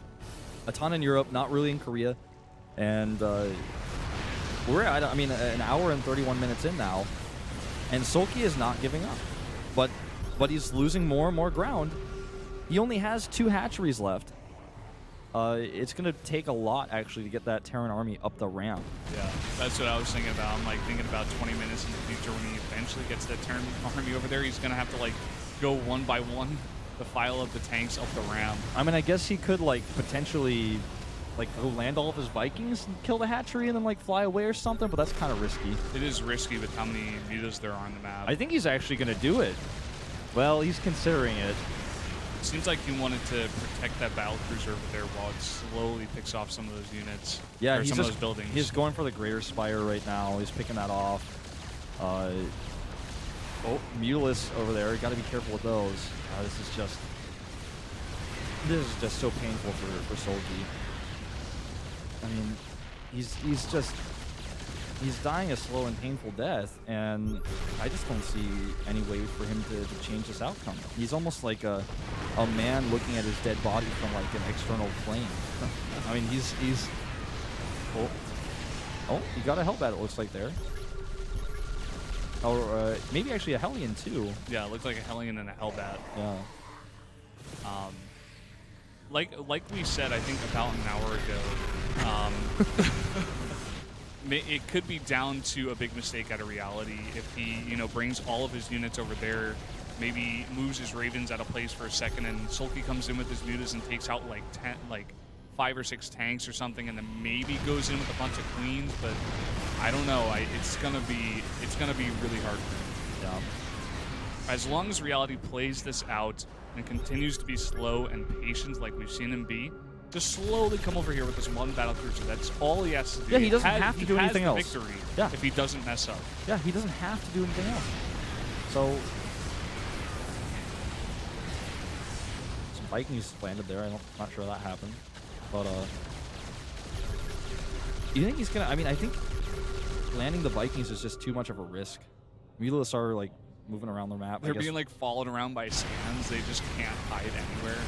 A ton in Europe, not really in Korea. And we're at, an hour and 31 minutes in now, and SoulKey is not giving up. But he's losing more and more ground. He only has 2 hatcheries left. It's going to take a lot, actually, to get that Terran army up the ramp. Yeah, that's what I was thinking about. I'm, thinking about 20 minutes in the future when he eventually gets that Terran army over there. He's going to have to, go one by one to file up the tanks up the ramp. I guess he could, potentially, go land all of his Vikings and kill the hatchery and then, fly away or something, but that's kind of risky. It is risky with how many mutas there are on the map. I think he's actually going to do it. Well, he's considering it. It seems like he wanted to protect that battlecruiser over there while it slowly picks off some of those units. Yeah, or some of those buildings. He's going for the Greater Spire right now. He's picking that off. Mutalisk over there. Got to be careful with those. This is just so painful for SoulKey. He's dying a slow and painful death, and I just don't see any way for him to change this outcome. He's almost like a man looking at his dead body from an external plane. He's he got a Hellbat, it looks like there. Or maybe actually a Hellion too. Yeah, it looked like a Hellion and a Hellbat. Yeah. Like we said, I think about an hour ago, it could be down to a big mistake out of Reality if he, brings all of his units over there, maybe moves his Ravens out of place for a second, and SoulKey comes in with his mutas and takes out 5 or 6 tanks or something, and then maybe goes in with a bunch of queens. But I don't know. It's gonna be really hard for him. Yeah. As long as Reality plays this out and continues to be slow and patient like we've seen him be, just slowly come over here with this one battlecruiser. That's all he has to do. Yeah, he doesn't have to do anything else. Victory. Yeah. If he doesn't mess up. Yeah, he doesn't have to do anything else. So some Vikings landed there. I'm not sure that happened, but you think he's gonna? I think landing the Vikings is just too much of a risk. Mutalists are moving around the map. They're being followed around by scans. They just can't hide anywhere.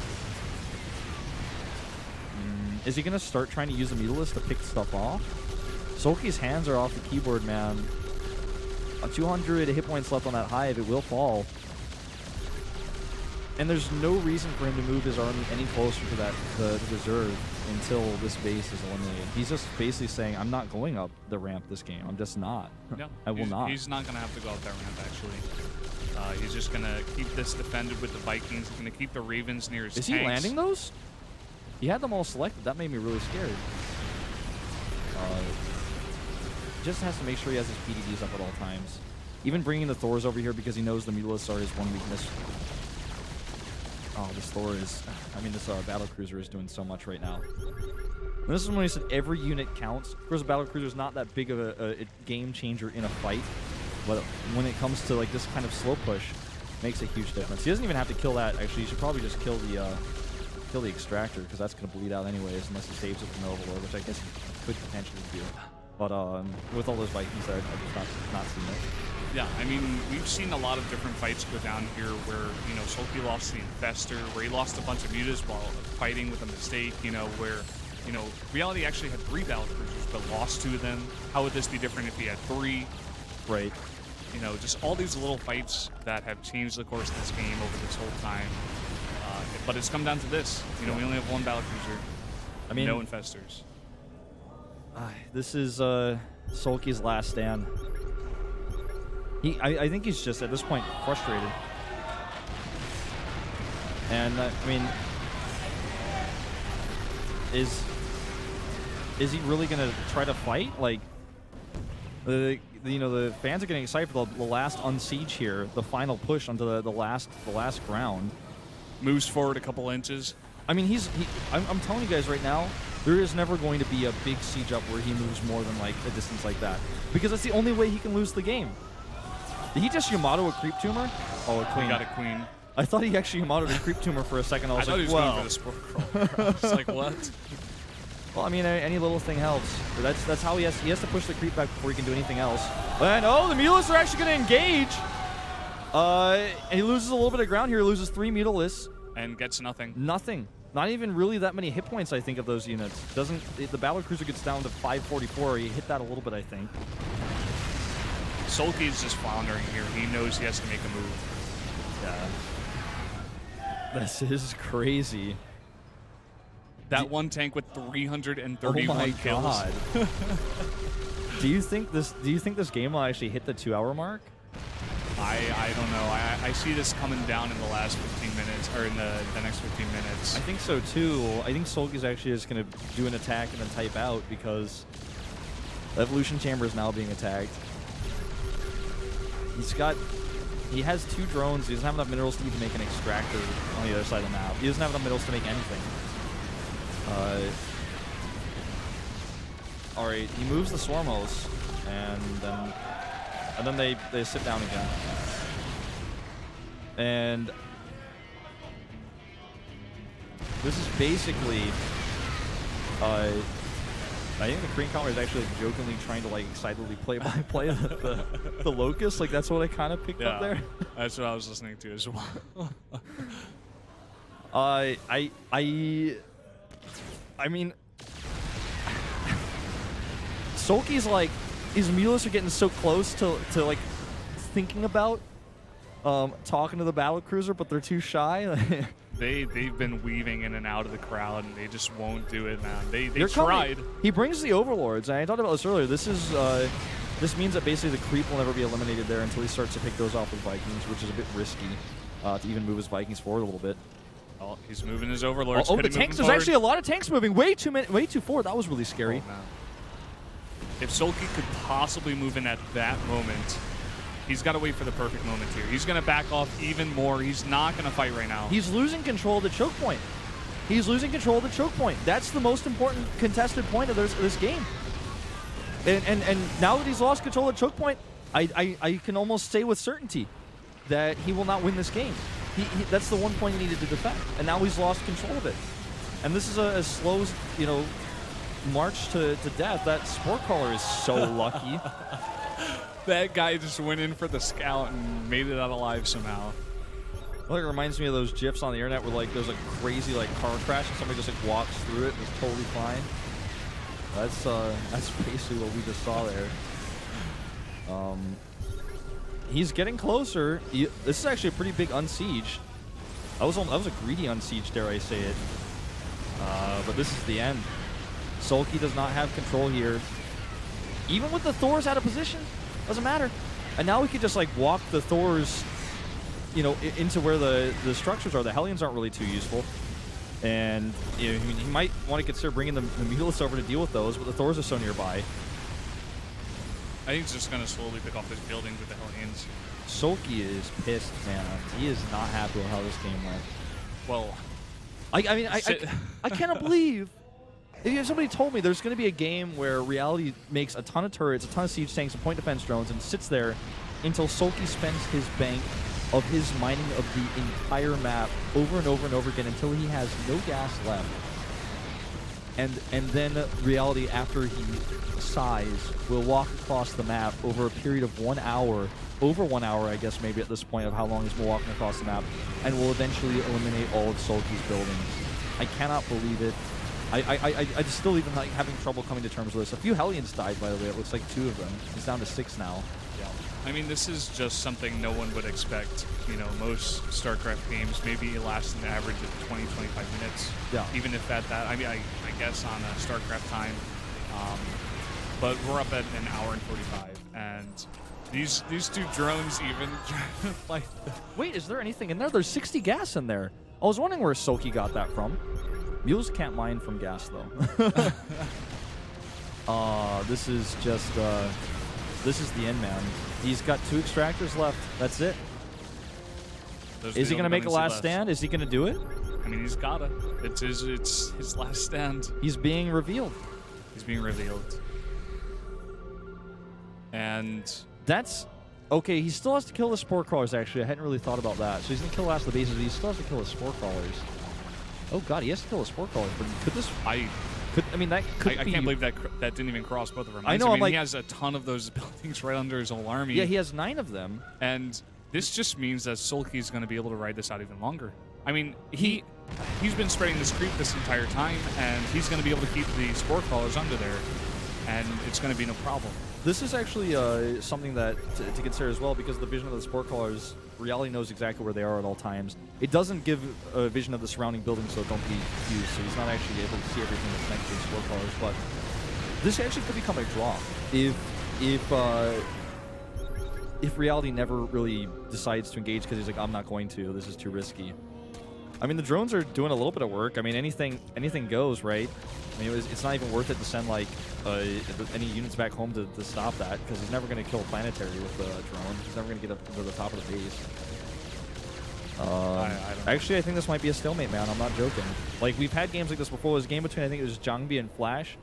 Is he going to start trying to use the Mutalisk to pick stuff off? SoulKey's hands are off the keyboard, man. 200 hit points left on that hive. It will fall. And there's no reason for him to move his army any closer to the reserve until this base is eliminated. He's just basically saying, I'm not going up the ramp this game. I'm just not. No, I will not. He's not going to have to go up that ramp, actually. He's just going to keep this defended with the Vikings. He's going to keep the Ravens near his tanks. Is he landing those? He had them all selected. That made me really scared. Just has to make sure he has his PDDs up at all times. Even bringing the Thors over here because he knows the Mutalisks are his one weakness. Oh, this Thor is... I mean, this battle cruiser is doing so much right now. And this is when I said every unit counts. Of course, a battle cruiser is not that big of a game changer in a fight, but when it comes to like this kind of slow push, makes a huge difference. He doesn't even have to kill that. Actually, you should probably just kill the extractor, because that's going to bleed out anyways, unless he saves it from the Overlord, which I guess he could potentially do. But with all those Vikings there, I've just not seen it. Yeah, I mean, we've seen a lot of different fights go down here where, you know, SoulKey lost the Infestor, where he lost a bunch of mutas while fighting with a mistake, you know, where, you know, Reality actually had 3 battle cruisers, but lost 2 of them. How would this be different if he had 3? Right. You know, just all these little fights that have changed the course of this game over this whole time. But it's come down to this. You know, we only have 1 battle cruiser. I mean, no Infestors. This is SoulKey's last stand. I think he's just, at this point, frustrated. And, I mean, is he really going to try to fight? Like, you know, the fans are getting excited for the last unsiege here, the final push onto the last ground. Moves forward a couple inches. I mean, I'm telling you guys right now, there is never going to be a big siege up where he moves more than, like, a distance like that. Because that's the only way he can lose the game. Did he just Yamato a creep tumor? Oh, a queen. He got a queen. I thought he actually Yamato'd a creep tumor for a second. I was like, he was going for the sport crawl. I was like, what? Well, I mean, any little thing helps. That's how he has to push the creep back before he can do anything else. And oh, the Mutalisks are actually going to engage. And he loses a little bit of ground here. He loses 3 Mutalisks. And gets nothing. Nothing. Not even really that many hit points, I think, of those units. The battle cruiser gets down to 544. He hit that a little bit, I think. SoulKey's just floundering here. He knows he has to make a move. Yeah. This is crazy. That one tank with 331 kills. God. Do you think this game will actually hit the 2-hour mark? I don't know. I see this coming down in the last 15 minutes, or in the next 15 minutes. I think so too. I think SoulKey's actually just going to do an attack and then type out, because the Evolution Chamber is now being attacked. He has 2 drones. He doesn't have enough minerals to even make an extractor on the other side of the map. He doesn't have enough minerals to make anything. All right, he moves the Swarmos, and then they sit down again. And this is basically, I think the Korean caller is actually like, jokingly trying to like excitedly play the Locust. Like that's what I kind of picked up there. That's what I was listening to as well. I mean, SoulKey's like, his Mutalisks are getting so close to like thinking about talking to the battle cruiser, but they're too shy. They've been weaving in and out of the crowd, and they just won't do it, man. They tried. Coming. He brings the Overlords, and I talked about this earlier. This means that basically the creep will never be eliminated there until he starts to pick those off with Vikings, which is a bit risky to even move his Vikings forward a little bit. Oh, he's moving his Overlords. Oh, the tanks! There's actually a lot of tanks moving. Way too forward. That was really scary. Oh, man. If SoulKey could possibly move in at that moment, he's got to wait for the perfect moment here. He's going to back off even more. He's not going to fight right now. He's losing control of the choke point. He's losing control of the choke point. That's the most important contested point of this game. And now that he's lost control of the choke point, I can almost say with certainty that he will not win this game. That's the one point he needed to defend, and now he's lost control of it. And this is a slow, march to death. That sport caller is so lucky. That guy just went in for the scout and made it out alive somehow. Well, it reminds me of those GIFs on the internet where like there's a crazy like car crash and somebody just like walks through it and is totally fine. That's basically what we just saw there. He's getting closer. This is actually a pretty big unsiege. That was a greedy unsiege, dare I say it. But this is the end. SoulKey does not have control here. Even with the Thors out of position, doesn't matter. And now we could just like walk the Thors, into where the structures are. The Hellions aren't really too useful. And he might want to consider bringing the Mutalisks over to deal with those, but the Thors are so nearby. I think he's just going to slowly pick off his buildings with the Hellions. SoulKey is pissed, man. He is not happy with how this game went. Well, I mean, I cannot believe. If somebody told me there's going to be a game where Reality makes a ton of turrets, a ton of siege tanks, and point defense drones, and sits there until SoulKey spends his bank of his mining of the entire map over and over and over again until he has no gas left. And then Reality, after he sighs, will walk across the map over a period of 1 hour, over 1 hour, I guess, maybe at this point of how long he's been walking across the map, and will eventually eliminate all of SoulKey's buildings. I cannot believe it. I just still even like having trouble coming to terms with this. A few Hellions died, by the way. It looks like 2 of them. He's down to 6 now. Yeah. I mean, this is just something no one would expect. You know, most StarCraft games maybe last an average of 20, 25 minutes. Yeah. Even if at that, I mean, I guess on StarCraft time. But we're up at an hour and 45, and these 2 drones even like. Wait, is there anything in there? There's 60 gas in there. I was wondering where SoulKey got that from. Mules can't mine from gas, though. This is just, this is the end, man. He's got 2 extractors left. That's it. Is he going to make a last stand? Is he going to do it? I mean, he's gotta. It's his last stand. He's being revealed. He's being revealed. And that's... Okay, he still has to kill the Spore Crawlers, actually. I hadn't really thought about that. So he's going to kill the last of the bases, but he still has to kill the Spore Crawlers. Oh god, he has to kill a Spore Crawler. But could this... I mean, that could I be... can't believe that didn't even cross both of our minds. I know, I mean, like... he has a ton of those buildings right under his whole army. Yeah, he has 9 of them. And this just means that SoulKey is going to be able to ride this out even longer. I mean, he's been spreading this creep this entire time, and he's going to be able to keep the Spore Crawlers under there, and it's going to be no problem. This is actually something that to consider as well, because the vision of the Spore Crawlers, Reality knows exactly where they are at all times. It doesn't give a vision of the surrounding buildings, so don't be confused. So he's not actually able to see everything that's next to the Spore Crawlers. But this actually could become a draw if Reality never really decides to engage because he's like, I'm not going to. This is too risky. I mean, the drones are doing a little bit of work. I mean, anything goes, right? I mean, it's not even worth it to send like any units back home to stop that, because he's never going to kill a planetary with the drone. He's never going to get up to the top of the base. Actually, I think this might be a stalemate, man. I'm not joking. Like, we've had games like this before. There was a game between, I think it was Zhangbi and Flash,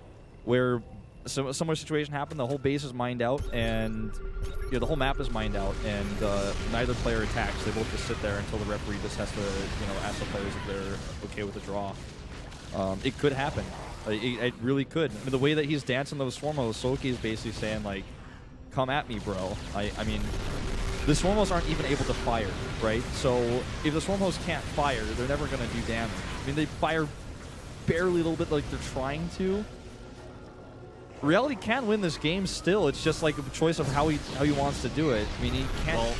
where a similar situation happened. The whole base is mined out, and the whole map is mined out, and neither player attacks. They both just sit there until the referee just has to, ask the players if they're okay with the draw. It could happen. It really could. I mean, the way that he's dancing those Swarmos, SoulKey is basically saying, like, come at me, bro. I mean, the Swarmos aren't even able to fire, right? So if the Swarmos can't fire, they're never going to do damage. I mean, they fire barely a little bit like they're trying to. Reality can win this game still. It's just like a choice of how he wants to do it. I mean, he can't... Well,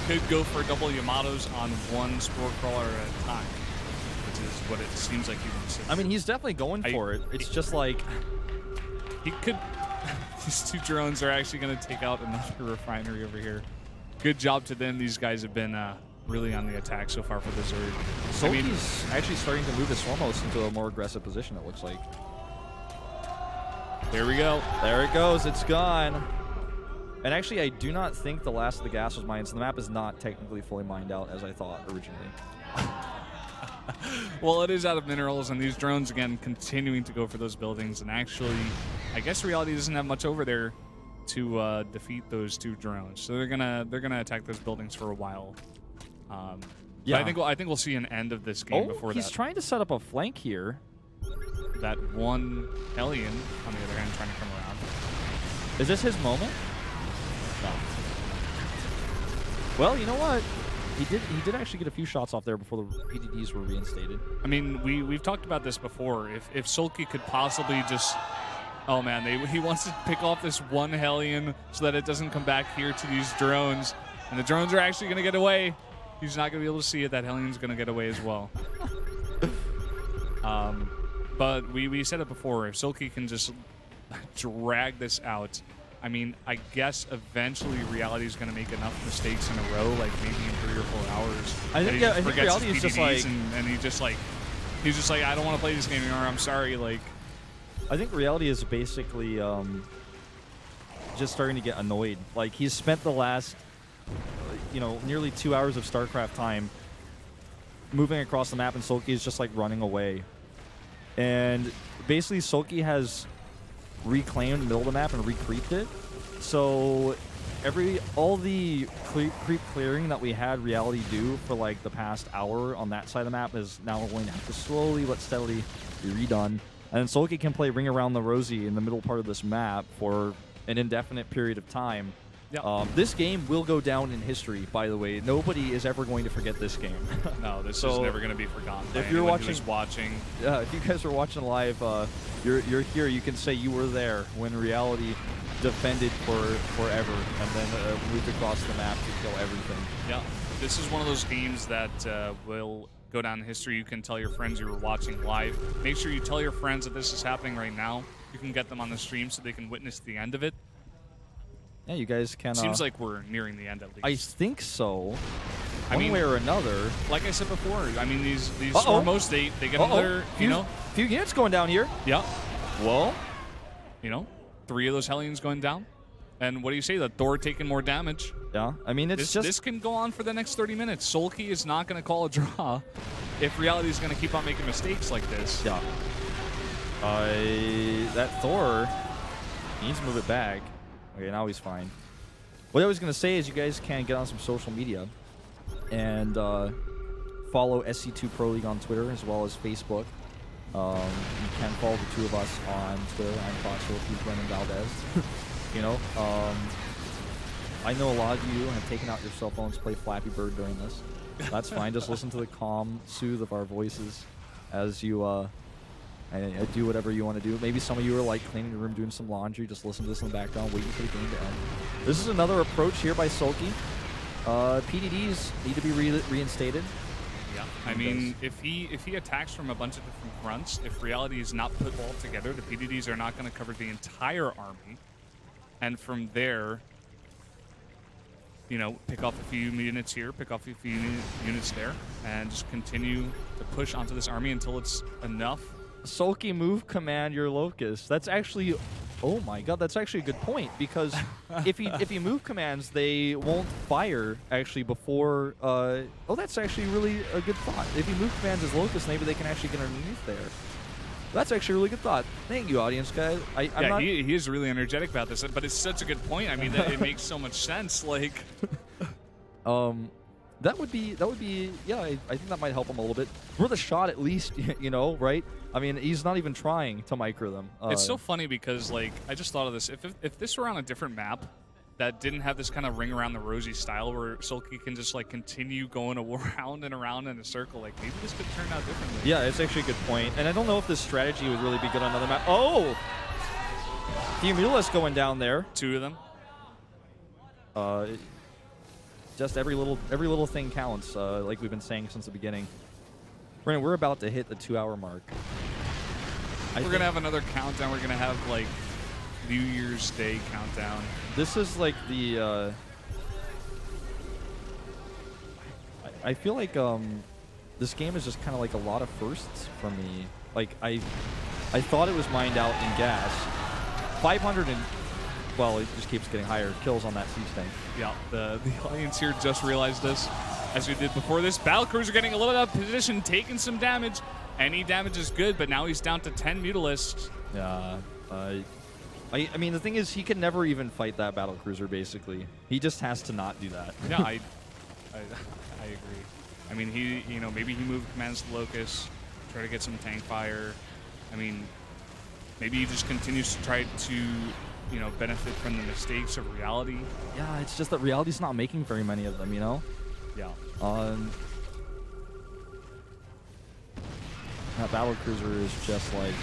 could go for double Yamatos on one Spore Crawler at a time, which is what it seems like he wants to do. I mean, he's definitely going for it. It's just like... He could... These 2 drones are actually going to take out another refinery over here. Good job to them. These guys have been really on the attack so far for the Zerg. SoulKey's actually starting to move his Swarmos into a more aggressive position, it looks like. There we go. There it goes. It's gone. And actually, I do not think the last of the gas was mined, so the map is not technically fully mined out as I thought originally. Well, it is out of minerals, and these drones, again, continuing to go for those buildings. And actually, I guess Reality doesn't have much over there to defeat those 2 drones. So they're gonna attack those buildings for a while. Yeah, I think we'll see an end of this game before that. He's trying to set up a flank here. That one Hellion, on the other hand, trying to come around. Is this his moment? No. Well, you know what? He did actually get a few shots off there before the PDDs were reinstated. I mean, we've talked about this before. If SoulKey could possibly just... Oh, man, he wants to pick off this one Hellion so that it doesn't come back here to these drones. And the drones are actually going to get away. He's not going to be able to see it. That Hellion's going to get away as well. But we said it before. If SoulKey can just drag this out, I mean, I guess eventually Reality is going to make enough mistakes in a row, like maybe in 3 or 4 hours. I think Reality is just like... And he's just like, I don't want to play this game anymore. I'm sorry. Like, I think Reality is basically just starting to get annoyed. Like, he's spent the last, nearly 2 hours of StarCraft time moving across the map, and SoulKey is just like running away. And basically, SoulKey has reclaimed the middle of the map and recreeped it. So all the creep clearing that we had Reality do for like the past hour on that side of the map is now going to have to slowly but steadily be redone. And then SoulKey can play Ring Around the Rosie in the middle part of this map for an indefinite period of time. Yeah. This game will go down in history, by the way. Nobody is ever going to forget this game. No, this is never going to be forgotten. If you're watching, if you guys are watching live, you're here. You can say you were there when Reality defended for forever and then moved across the map to kill everything. Yeah, this is one of those games that will go down in history. You can tell your friends you were watching live. Make sure you tell your friends that this is happening right now. You can get them on the stream so they can witness the end of it. Yeah, you guys can. Seems like we're nearing the end at least. I think so. One way or another. Like I said before, I mean these Stormos, they get another, few units going down here. Yeah. Well, 3 of those Hellions going down. And what do you say? The Thor taking more damage. Yeah, I mean this can go on for the next 30 minutes. SoulKey is not going to call a draw if Reality is going to keep on making mistakes like this. Yeah. That Thor needs to move it back. Okay, now he's fine. What I was going to say is you guys can get on some social media and follow SC2 Pro League on Twitter as well as Facebook. You can follow the two of us on Twitter. I'm Foxwell, he's Brennan Valdez. I know a lot of you have taken out your cell phones to play Flappy Bird during this. That's fine. Just listen to the calm soothe of our voices as you do whatever you want to do. Maybe some of you are like cleaning your room, doing some laundry. Just listen to this in the background, waiting for the game to end. This is another approach here by SoulKey. PDDs need to be reinstated. Yeah, I mean, if he attacks from a bunch of different fronts, if Reality is not put all together, the PDDs are not going to cover the entire army. And from there, pick off a few units here, pick off a few units there, and just continue to push onto this army until it's enough. SoulKey move command your locust. That's actually, oh my god, that's actually a good point, because if he move commands, they won't fire actually before. That's actually really a good thought. If he move commands his locust, maybe they can actually get underneath there. That's actually a really good thought. Thank you, audience guys. He is really energetic about this, but it's such a good point. I mean, it makes so much sense. Like, that would be. Yeah, I think that might help him a little bit. For the shot, at least, right? I mean, he's not even trying to micro them. It's so funny because, like, I just thought of this. If this were on a different map that didn't have this kind of Ring Around the Rosie style where SoulKey can just, like, continue going around and around in a circle, like, maybe this could turn out differently. Yeah, it's actually a good point. And I don't know if this strategy would really be good on another map. Oh! Theomulas going down there. 2 of them. Just every little thing counts, like we've been saying since the beginning. Brandon, we're about to hit the 2-hour mark. We're going to have another countdown. We're going to have, like, New Year's Day countdown. This is like the... I feel like this game is just kind of like a lot of firsts for me. Like, I thought it was mined out in gas. 500 and... Well, it just keeps getting higher kills on that siege tank. Yeah, the audience here just realized this. As we did before this, Battlecruiser getting a little out of position, taking some damage. Any damage is good, but now he's down to 10 Mutalisks. Yeah. I mean, the thing is, he can never even fight that Battlecruiser, basically. He just has to not do that. Yeah, I agree. I mean, maybe he moved commands to Locust, try to get some tank fire. I mean, maybe he just continues to try to... benefit from the mistakes of Reality. Yeah, it's just that Reality's not making very many of them, Yeah. That Battlecruiser is just like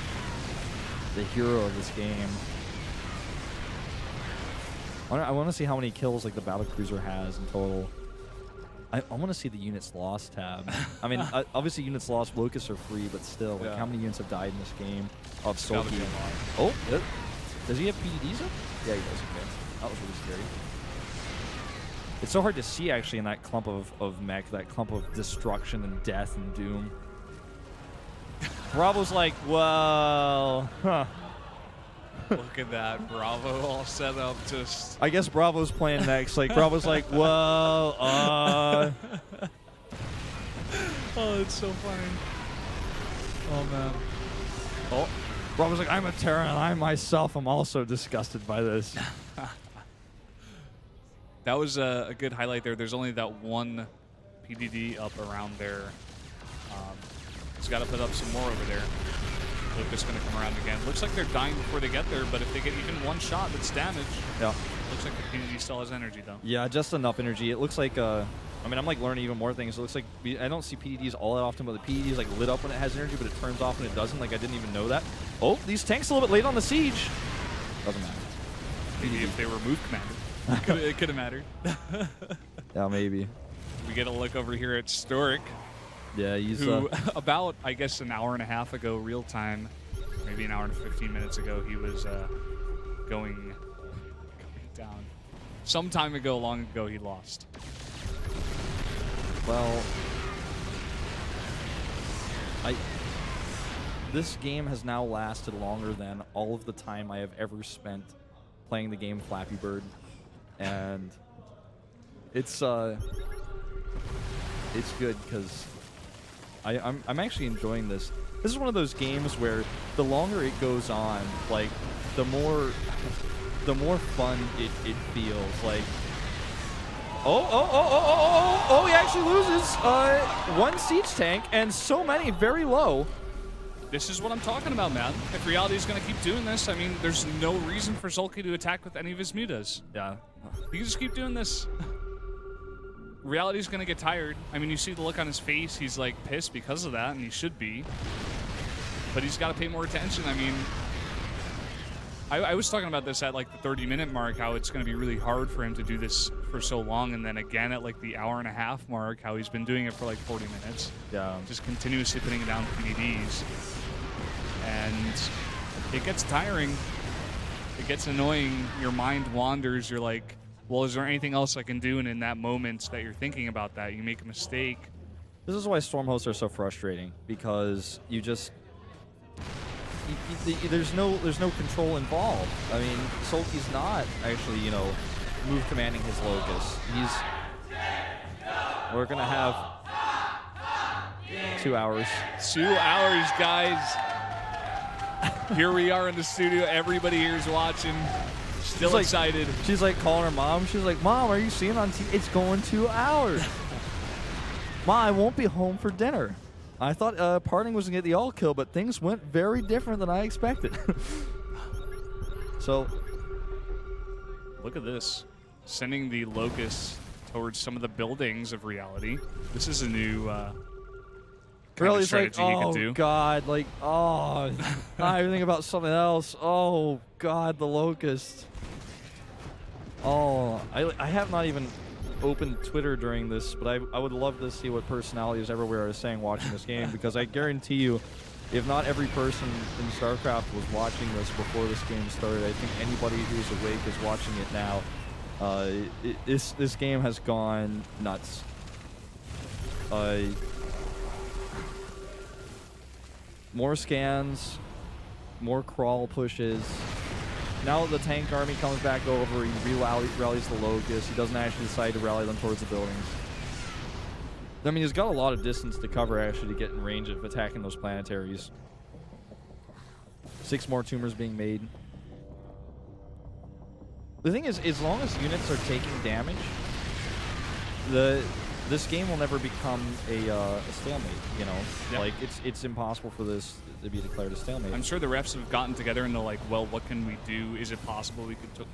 the hero of this game. I want to see how many kills like the Battlecruiser has in total. I want to see the units lost tab. I mean, obviously units lost, locusts are free, but still, like, how many units have died in this game of SoulKey? Oh, does he have PDDs up? Yeah, he does. Okay. That was really scary. It's so hard to see, actually, in that clump of mech, that clump of destruction and death and doom. Bravo's like, well, huh. Look at that. Bravo all set up just... I guess Bravo's playing next. Like, Bravo's like, well, Oh, it's so funny. Oh, man. Oh, Rob was like, I'm a Terran, and I myself am also disgusted by this. That was a good highlight there. There's only that one PDD up around there. He's got to put up some more over there. Lucas going to come around again. Looks like they're dying before they get there, but if they get even one shot that's damage, Yeah. looks like the PDD still has energy, though. Yeah, just enough energy. It looks like, I mean, I'm like learning even more things. It looks like, I don't see PDDs all that often, but the PDD is like lit up when it has energy, but it turns off when it doesn't. Like, I didn't even know that. Oh, these tanks a little bit late on the siege. Doesn't matter. Maybe if they were move commander, it could have mattered. Yeah, maybe. We get a look over here at Storic, Yeah, he's... who about, I guess, an hour and a half ago, real time, maybe an hour and 15 minutes ago, he was going down. Some time ago, long ago, he lost. Well, this game has now lasted longer than all of the time I have ever spent playing the game Flappy Bird, and it's good because I'm actually enjoying this. This is one of those games where the longer it goes on, like the more fun it feels. Like, oh, he actually loses one siege tank and so many very low. This is what I'm talking about, man. If Reality is going to keep doing this, I mean, there's no reason for SoulKey to attack with any of his mutas. Yeah. You can just keep doing this. Reality's going to get tired. I mean, you see the look on his face. He's, like, pissed because of that, and he should be. But he's got to pay more attention. I mean, I was talking about this at, like, the 30-minute mark, how it's going to be really hard for him to do this for so long, and then again at, like, the hour-and-a-half mark, how he's been doing it for, like, 40 minutes. Yeah. Just continuously putting down PDDs. And it gets tiring. It gets annoying. Your mind wanders. You're like, well, is there anything else I can do? And in that moment that you're thinking about that, you make a mistake. This is why storm hosts are so frustrating, because you just there's no control involved. I mean, SoulKey's not actually, you know, move commanding his locus. We're gonna have 2 hours. 2 hours, guys. Here we are in the studio. Everybody here is watching. Still excited. She's like calling her mom. She's like, Mom, are you seeing on TV? It's going 2 hours. Mom, I won't be home for dinner. I thought Parting was going to get the all kill, but things went very different than I expected. So, look at this. Sending the Locust towards some of the buildings of Reality. This is a new kind of strategy he can do. God, like, oh, I think about something else. Oh, God, the Locust. Oh, I have not even opened Twitter during this, but I would love to see what personalities everywhere are saying watching this game, because I guarantee you, if not every person in StarCraft was watching this before this game started, I think anybody who's awake is watching it now. This game has gone nuts. More scans, more crawl pushes. Now the tank army comes back over, he rallies the Locust. He doesn't actually decide to rally them towards the buildings. I mean, he's got a lot of distance to cover, actually, to get in range of attacking those planetaries. 6 more tumors being made. The thing is, as long as units are taking damage, this game will never become a stalemate, you know? Yep. Like, it's impossible for this to be declared a stalemate. I'm sure the refs have gotten together and they're like, well, what can we do? Is it possible we could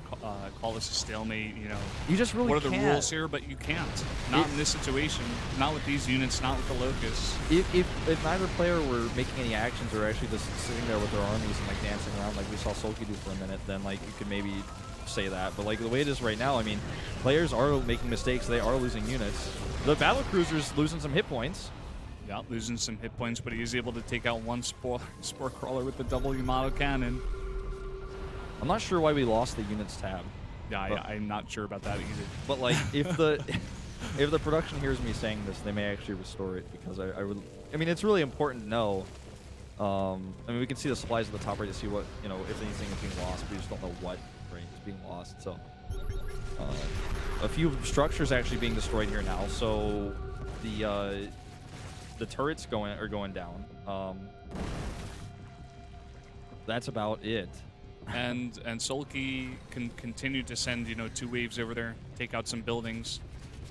call this a stalemate, you know? You just really What are can't. the rules here? But you can't. Not in this situation. Not with these units, not with the Locust. If neither player were making any actions or actually just sitting there with their armies and, like, dancing around like we saw SoulKey do for a minute, then, like, you could maybe say that. But, like, the way it is right now, I mean, players are making mistakes. They are losing units. The battle cruiser's losing some hit points. Yeah, losing some hit points, but he is able to take out one spore crawler with the double Yamato cannon. I'm not sure why we lost the units tab. Yeah, I'm not sure about that either. But, like, if the production hears me saying this, they may actually restore it, because I would. I mean, it's really important to know. I mean, we can see the supplies at the top right to see what, you know, if anything is being lost. We just don't know what is being lost. So, a few structures actually being destroyed here now. So, the the turrets are going down. That's about it. And SoulKey can continue to send 2 waves over there, take out some buildings,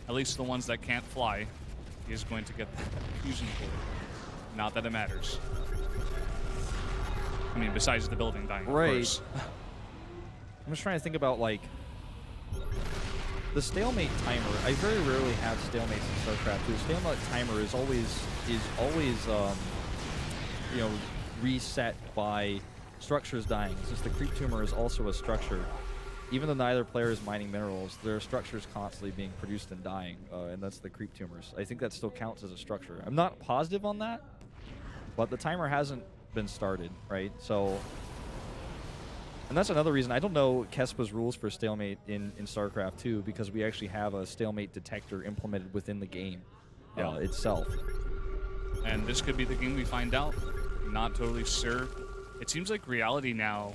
at least the ones that can't fly. He is going to get the fusion core. Not that it matters. I mean, besides the building dying, right. Of course. I'm just trying to think about like the stalemate timer. I very rarely have stalemates in StarCraft 2. The stalemate timer is always reset by structures dying. Since the creep tumor is also a structure, even though neither player is mining minerals, there are structures constantly being produced and dying, and that's the creep tumors. I think that still counts as a structure. I'm not positive on that, but the timer hasn't been started, right? So, and that's another reason I don't know Kespa's rules for stalemate in StarCraft 2, because we actually have a stalemate detector implemented within the game itself. And this could be the game we find out. Not totally sure. It seems like Reality now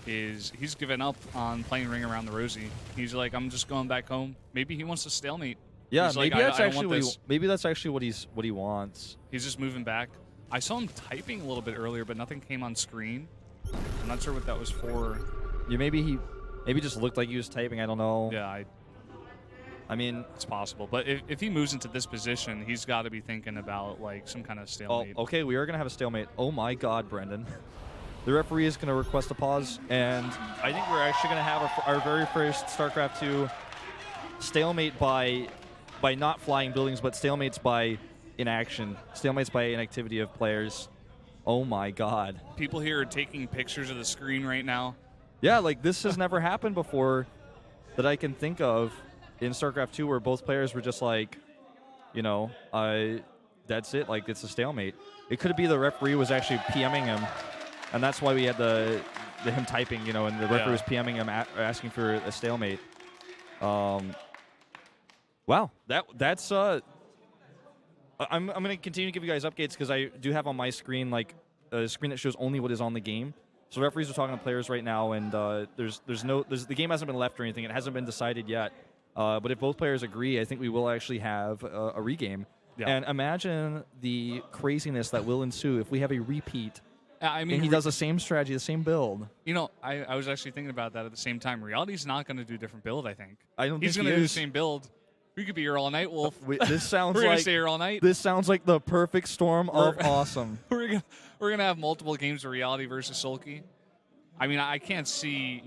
he's given up on playing Ring Around the Rosie. He's like, I'm just going back home. Maybe he wants to stalemate. Yeah, he's maybe like, that's actually maybe that's actually what he wants. He's just moving back. I saw him typing a little bit earlier, but nothing came on screen. I'm not sure what that was for. Yeah, maybe just looked like he was typing. I don't know. Yeah, I mean, it's possible. But if he moves into this position, he's got to be thinking about like some kind of stalemate. Oh, okay, we are gonna have a stalemate. Oh my God, Brendan. The referee is going to request a pause, and I think we're actually going to have our very first StarCraft 2 stalemate by not flying buildings, but stalemates by inaction, stalemates by inactivity of players. Oh my God. People here are taking pictures of the screen right now. Yeah, like this has never happened before that I can think of in StarCraft 2, where both players were just like, that's it, like it's a stalemate. It could be the referee was actually PMing him. And that's why we had the him typing, and the referee was PMing him asking for a stalemate. Wow, that's I'm going to continue to give you guys updates, because I do have on my screen like a screen that shows only what is on the game. So referees are talking to players right now, and the game hasn't been left or anything. It hasn't been decided yet. But if both players agree, I think we will actually have a regame. Yeah. And imagine the craziness that will ensue if we have a repeat. I mean, and he does the same strategy, the same build. I was actually thinking about that at the same time. Reality's not going to do a different build, I think. I don't He's think going to do the same build. We could be here all night, Wolf. This sounds We're like... going to stay here all night. This sounds like the perfect storm of awesome. We're gonna have multiple games of Reality versus SoulKey. I mean, I can't see,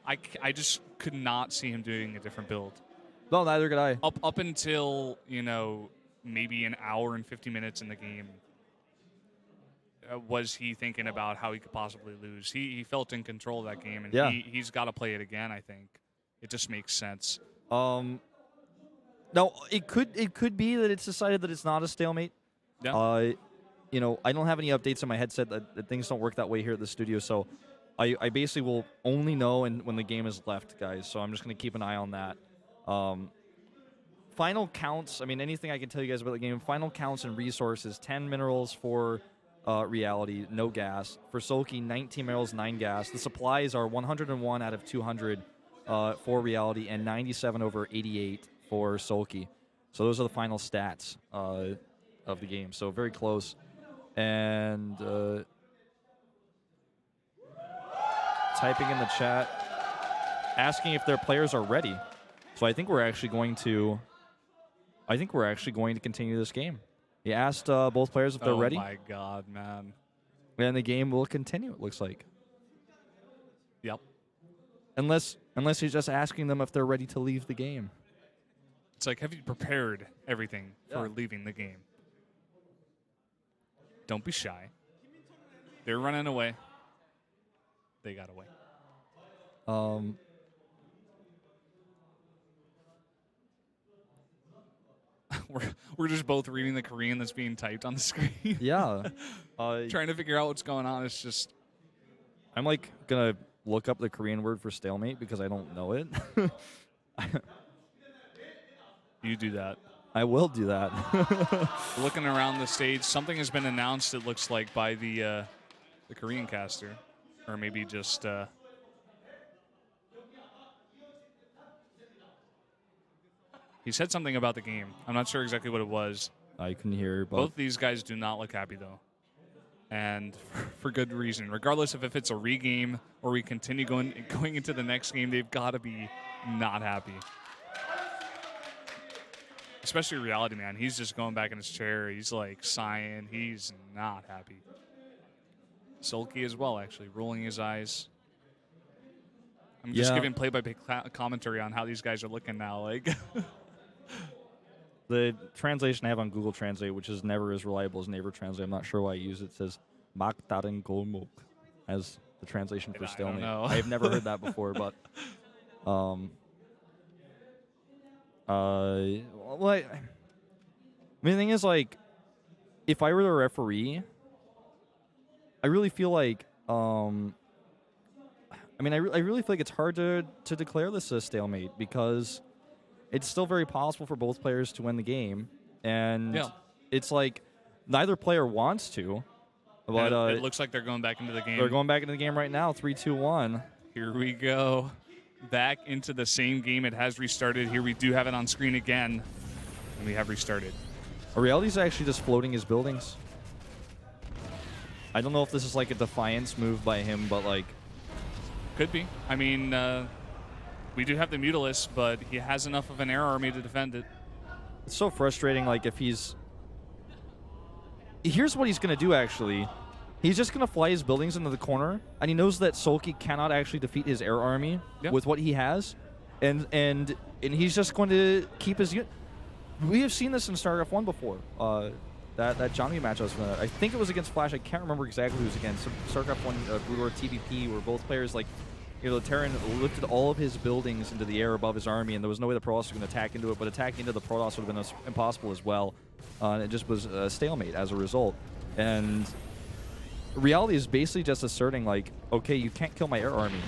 I just could not see him doing a different build. No, neither could I. Up until, maybe an hour and 50 minutes in the game. Was he thinking about how he could possibly lose? He felt in control of that game, and he's got to play it again, I think. It just makes sense. No, it could be that it's decided that it's not a stalemate. Yeah. I don't have any updates on my headset. That things don't work that way here at the studio, so I basically will only know when the game is left, guys. So I'm just going to keep an eye on that. Final counts, I mean, anything I can tell you guys about the game. Final counts and resources, 10 minerals for... Reality, no gas. For SoulKey, 19 minerals, 9 gas. The supplies are 101 out of 200 for Reality, and 97 over 88 for SoulKey. So those are the final stats of the game. So very close. And typing in the chat, asking if their players are ready. So I think we're actually going to continue this game. He asked both players if they're ready. Oh, my God, man. And the game will continue, it looks like. Yep. Unless he's just asking them if they're ready to leave the game. It's like, have you prepared everything for leaving the game? Don't be shy. They're running away. They got away. We're just both reading the Korean that's being typed on the screen. Yeah. Trying to figure out what's going on. It's just... I'm, like, going to look up the Korean word for stalemate because I don't know it. You do that. I will do that. Looking around the stage, something has been announced, it looks like, by the Korean caster. Or maybe just... He said something about the game. I'm not sure exactly what it was. I couldn't hear. But Both these guys do not look happy, though. And for good reason. Regardless of if it's a regame or we continue going into the next game, they've got to be not happy. Especially Reality, man. He's just going back in his chair. He's like sighing. He's not happy. SoulKey as well, actually, rolling his eyes. I'm just giving play-by-play commentary on how these guys are looking now. Like the translation I have on Google Translate, which is never as reliable as Naver Translate, I'm not sure why I use it, says Maktarin Golmuk as the translation for stalemate. I have never heard that before, but the thing is, like, if I were the referee, I really feel like I really feel like it's hard to declare this a stalemate because it's still very possible for both players to win the game, and it's like neither player wants to. But it looks like they're going back into the game. They're going back into the game right now. 3-2-1. Here we go, back into the same game. It has restarted. Here we do have it on screen again, and we have restarted. Reality's actually just floating his buildings. I don't know if this is like a defiance move by him, but like. Could be. I mean, we do have the Mutalisk, but he has enough of an air army to defend it. It's so frustrating, like, if he's... Here's what he's going to do, actually. He's just going to fly his buildings into the corner, and he knows that SoulKey cannot actually defeat his air army with what he has, and he's just going to keep his... We have seen this in StarCraft 1 before. That Johnny match I think it was against Flash. I can't remember exactly who it was against. StarCraft 1 Blue or TVP, where both players, like, the Terran lifted all of his buildings into the air above his army, and there was no way the Protoss was going to attack into it, but attacking into the Protoss would have been impossible as well. And it just was a stalemate as a result. And Reality is basically just asserting, like, okay, you can't kill my air army.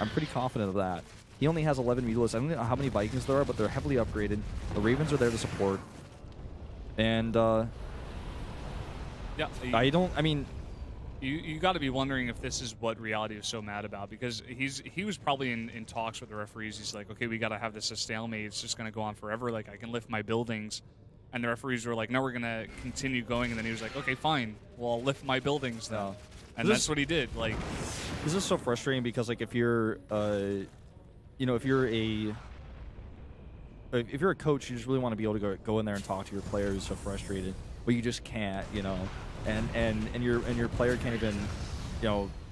I'm pretty confident of that. He only has 11 Mutalisks. I don't know how many Vikings there are, but they're heavily upgraded. The Ravens are there to support. And, you got to be wondering if this is what Reality is so mad about, because he was probably in talks with the referees. He's like, okay, we got to have this a stalemate. It's just going to go on forever. Like, I can lift my buildings. And the referees were like, no, we're going to continue going. And then he was like, okay, fine. Well, I'll lift my buildings now. And that's what he did. Like, this is so frustrating because, like, if you're, if you're a coach, you just really want to be able to go in there and talk to your players who's so frustrated, but you just can't, and your player can't even,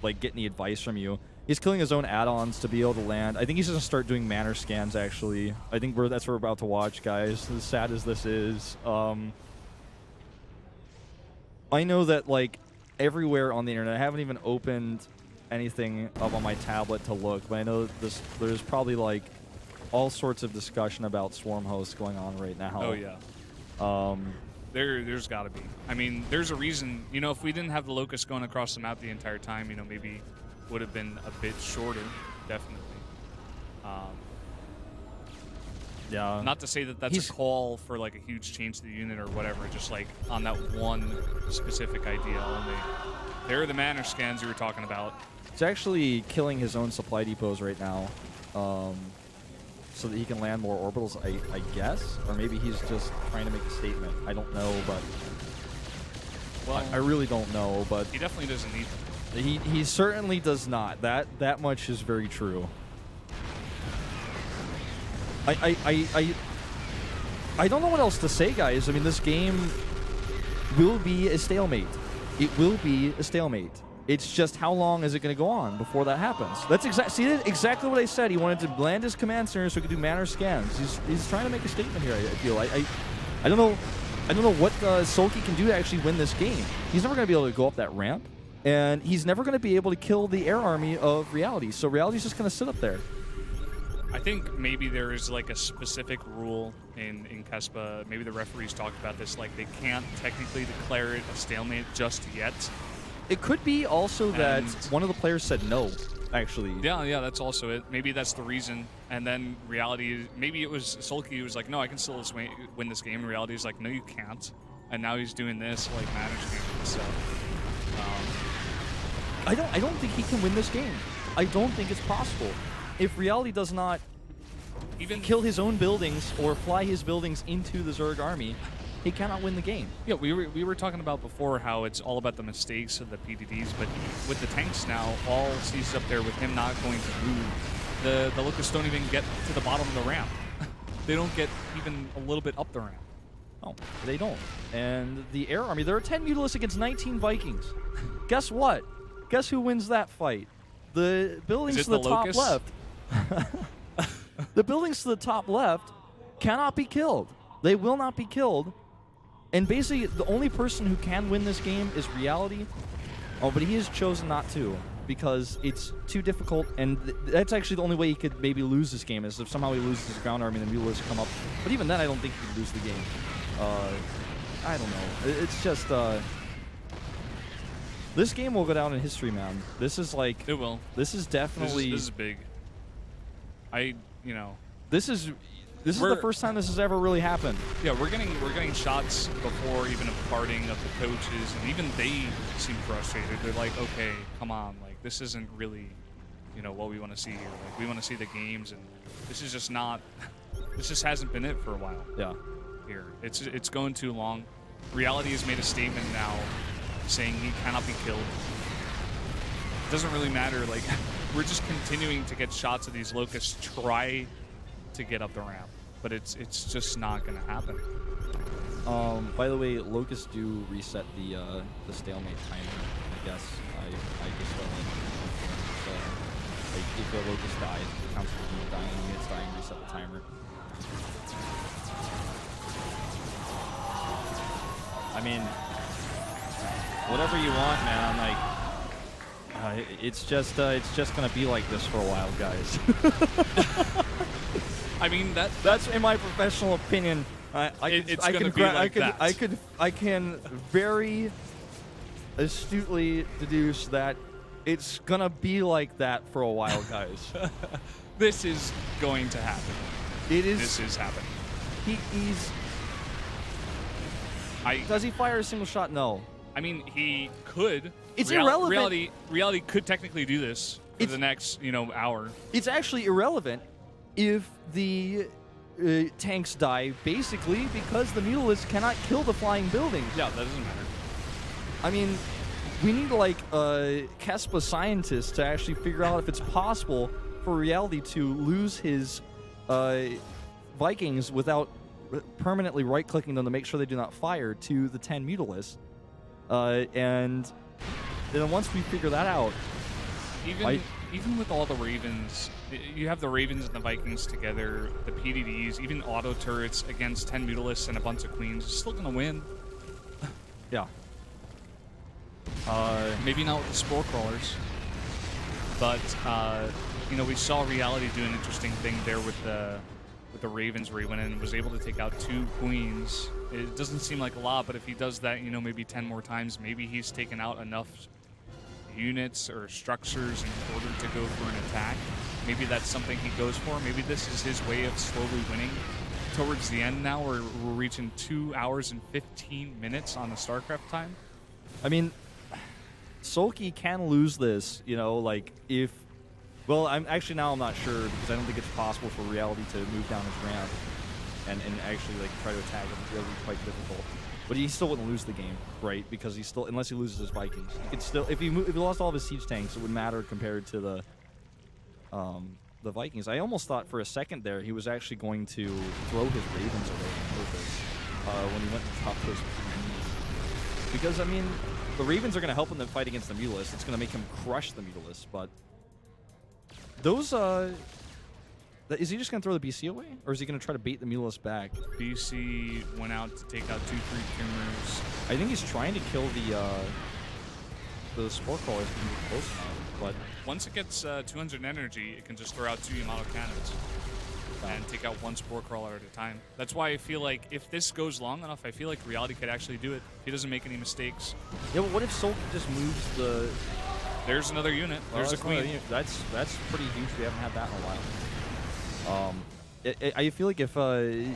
like, get any advice from you. He's killing his own add-ons to be able to land. I think he's going to start doing manor scans, actually. I think that's what we're about to watch, guys, as sad as this is. I know that, like, everywhere on the internet, I haven't even opened anything up on my tablet to look, but I know there's probably, like, all sorts of discussion about swarm hosts going on right now. Oh, yeah. There's got to be. I mean, there's a reason. If we didn't have the Locust going across the map the entire time, maybe would have been a bit shorter, definitely. Yeah. Not to say that that's a call for, like, a huge change to the unit or whatever, just, like, on that one specific idea only. There are the manor scans you were talking about. He's actually killing his own supply depots right now, so that he can land more orbitals, I guess, or maybe he's just trying to make a statement. I don't know, but I really don't know. But he definitely doesn't need them. He certainly does not. That much is very true. I don't know what else to say, guys. I mean, this game will be a stalemate. It will be a stalemate. It's just how long is it going to go on before that happens? That's exactly what I said. He wanted to land his command center so he could do manor scans. He's trying to make a statement here. I feel. I don't know what SoulKey can do to actually win this game. He's never going to be able to go up that ramp, and he's never going to be able to kill the air army of Reality. So Reality's just going to sit up there. I think maybe there is, like, a specific rule in Kespa. Maybe the referees talked about this. Like, they can't technically declare it a stalemate just yet. It could be also that one of the players said no, actually. Yeah, that's also it. Maybe that's the reason. And then Reality, maybe it was SoulKey who was like, no, I can still win this game. And Reality is like, no, you can't. And now he's doing this, like, management and stuff. I don't think he can win this game. I don't think it's possible. If Reality does not even kill his own buildings or fly his buildings into the Zerg army, he cannot win the game. Yeah, we were talking about before how it's all about the mistakes of the PDDs, but with the tanks now, all sees up there with him not going to move. The Locusts don't even get to the bottom of the ramp. They don't get even a little bit up the ramp. No, they don't. And the Air Army, there are 10 Mutalisks against 19 Vikings. Guess what? Guess who wins that fight? The buildings to the top left. The buildings to the top left cannot be killed. They will not be killed. And basically, the only person who can win this game is Reality. Oh, but he has chosen not to because it's too difficult, and that's actually the only way he could maybe lose this game is if somehow he loses his ground army and the Mutalisks come up. But even then, I don't think he could lose the game. I don't know. It's just this game will go down in history, man. This is like it will. This is definitely this is big. This is the first time this has ever really happened. Yeah, we're getting shots before even a parting of the coaches, and even they seem frustrated. They're like, okay, come on, like this isn't really, what we want to see here. Like we want to see the games, and this is just not. This just hasn't been it for a while. Yeah. Here, it's going too long. Reality has made a statement now, saying he cannot be killed. It doesn't really matter. Like we're just continuing to get shots of these Locusts try to get up the ramp, but it's just not going to happen. By the way, Locusts do reset the stalemate timer. I guess I just felt like if a Locust dies, it counts for unit dying, units dying, reset the timer. I mean, whatever you want, man. Like, it's just gonna be like this for a while, guys. I mean, that's in my professional opinion. I can very astutely deduce that it's gonna be like that for a while, guys. This is going to happen. This is happening. He's. Does he fire a single shot? No. I mean, he could. It's irrelevant. Reality could technically do this for the next, hour. It's actually irrelevant if the tanks die, basically, because the Mutalisks cannot kill the flying buildings. Yeah, that doesn't matter. I mean, we need, KESPA scientists to actually figure out if it's possible for Reality to lose his Vikings without permanently right-clicking them to make sure they do not fire to the 10 Mutalisks. And then once we figure that out... Even with all the Ravens, you have the Ravens and the Vikings together, the PDDs, even auto turrets against 10 Mutalisks and a bunch of Queens, you're still going to win. Yeah. Maybe not with the Spore Crawlers, but, we saw Reality do an interesting thing there with the Ravens where he went in and was able to take out 2 Queens. It doesn't seem like a lot, but if he does that, maybe 10 more times, maybe he's taken out enough units or structures in order to go for an attack. Maybe that's something he goes for. Maybe this is his way of slowly winning. Towards the end now, we're reaching 2 hours and 15 minutes on the StarCraft time. I mean, SoulKey can lose this, if... Well, I'm not sure because I don't think it's possible for Reality to move down his ramp and actually try to attack him. It's really quite difficult. But he still wouldn't lose the game, right? Because he still, unless he loses his Vikings, he could still. If he lost all of his siege tanks, it wouldn't matter compared to the Vikings. I almost thought for a second there he was actually going to throw his Ravens away on purpose when he went to top those PDDs. Because I mean, the Ravens are going to help him in the fight against the Mutalisks. It's going to make him crush the Mutalisks, but those is he just going to throw the BC away? Or is he going to try to bait the Mutalisks back? BC went out to take out 2-3 Tumors. I think he's trying to kill the Spore Crawlers close now. But once it gets 200 energy, it can just throw out 2 Yamato cannons and take out 1 Spore Crawler at a time. That's why I feel like if this goes long enough, I feel like Reality could actually do it. If he doesn't make any mistakes. Yeah, but what if SoulKey just moves the... There's another unit. There's a Queen. That's pretty huge. We haven't had that in a while. I feel like if no,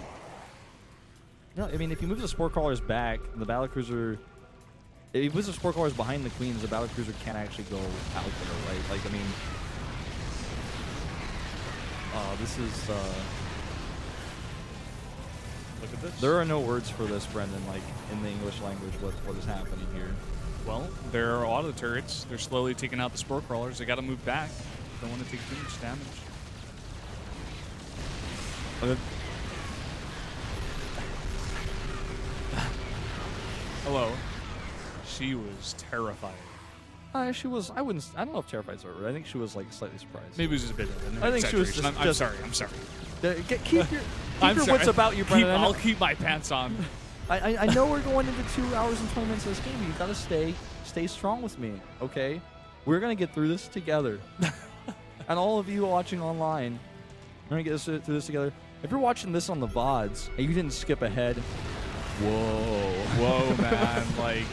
I mean if he moves the Spore Crawlers back, the Battlecruiser. If he moves the Spore Crawlers behind the Queens, the Battlecruiser can't actually go out there, right? Like I mean, this is Look at this. There are no words for this, Brendan, like in the English language, what is happening here. Well, there are auto turrets. They're slowly taking out the spore crawlers. They got to move back. Don't want to take too much damage. Okay. Hello. She was terrified. She was. I don't know if terrified's the right word. I think she was like slightly surprised. Maybe it was just a bit of an I think she was exaggeration. just- I'm sorry. Keep your I'm wits about you, Brendan. I'll keep my pants on. I know we're going into 2 hours and 20 minutes of this game. You gotta stay strong with me, okay? We're gonna get through this together. And all of you watching online, we're gonna get through this together. If you're watching this on the VODs and you didn't skip ahead, whoa, man. Like,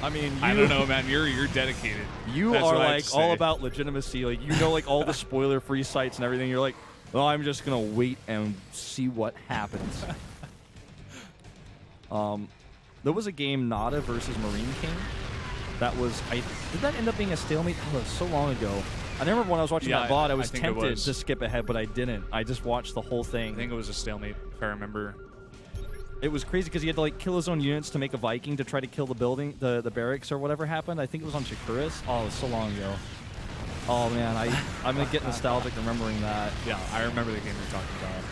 I mean, I don't know, man. You're dedicated. You That's are what I have like to all say. about legitimacy. Like, you know, like all the spoiler-free sites and everything. You're like, oh, I'm just gonna wait and see what happens. There was a game, Nada versus Marine King. That was, did that end up being a stalemate? Oh, that was so long ago. I remember when I was watching that VOD, I was think tempted to skip ahead, but I didn't. I just watched the whole I thing. think it was a stalemate, if I remember. It was crazy because he had to like kill his own units to make a Viking to try to kill the building, the barracks or whatever happened. I think it was on Chakuris. Oh, it was so long ago. Oh man, I'm gonna get nostalgic remembering that. Yeah, I remember the game you're talking about.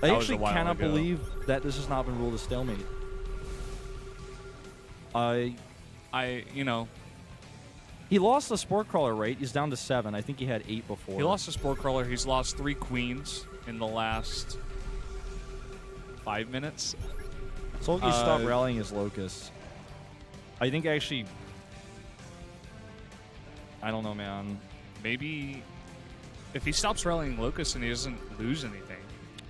I That was actually a while cannot ago. believe that this has not been ruled a stalemate. You know, He lost the Sport Crawler, right? He's down to 7. I think he had 8 before. he lost a spore crawler. He's lost 3 queens in the last 5 minutes. SoulKey stopped rallying his Locusts. I think actually... I don't know, man. Maybe if he stops rallying Locust and he doesn't lose anything,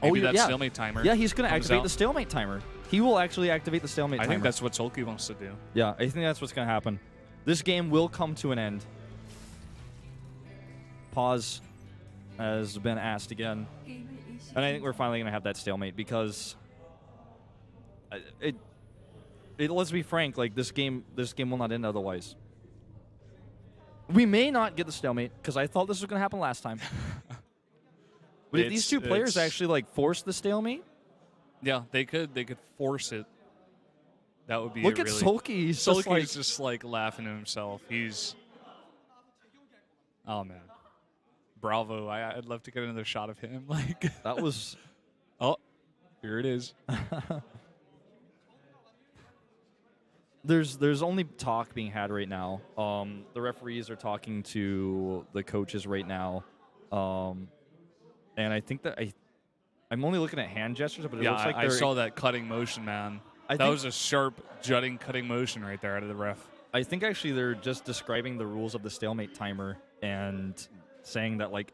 Oh, maybe that yeah. stalemate timer. Yeah, he's going to comes activate out. the stalemate timer. He will actually activate the stalemate I timer. think that's what SoulKey wants to do. Yeah, I think that's what's going to happen. This game will come to an end. Pause has been asked again. And I think we're finally going to have that stalemate because let's be frank, like this game will not end otherwise. We may not get the stalemate because I thought this was going to happen last time. But if these two players actually like force the stalemate, yeah, they could force it. That would be look a at really... SoulKey. He's just like, SoulKey's just like laughing to himself. He's... Oh, man. Bravo. I'd love to get another shot of him. Like that was... Oh, here it is. There's only talk being had right now. The referees are talking to the coaches right now. And I think that I'm only looking at hand gestures, but it looks like I saw that cutting motion, man. That was a sharp, jutting, cutting motion right there out of the ref. I think actually they're just describing the rules of the stalemate timer and saying that like,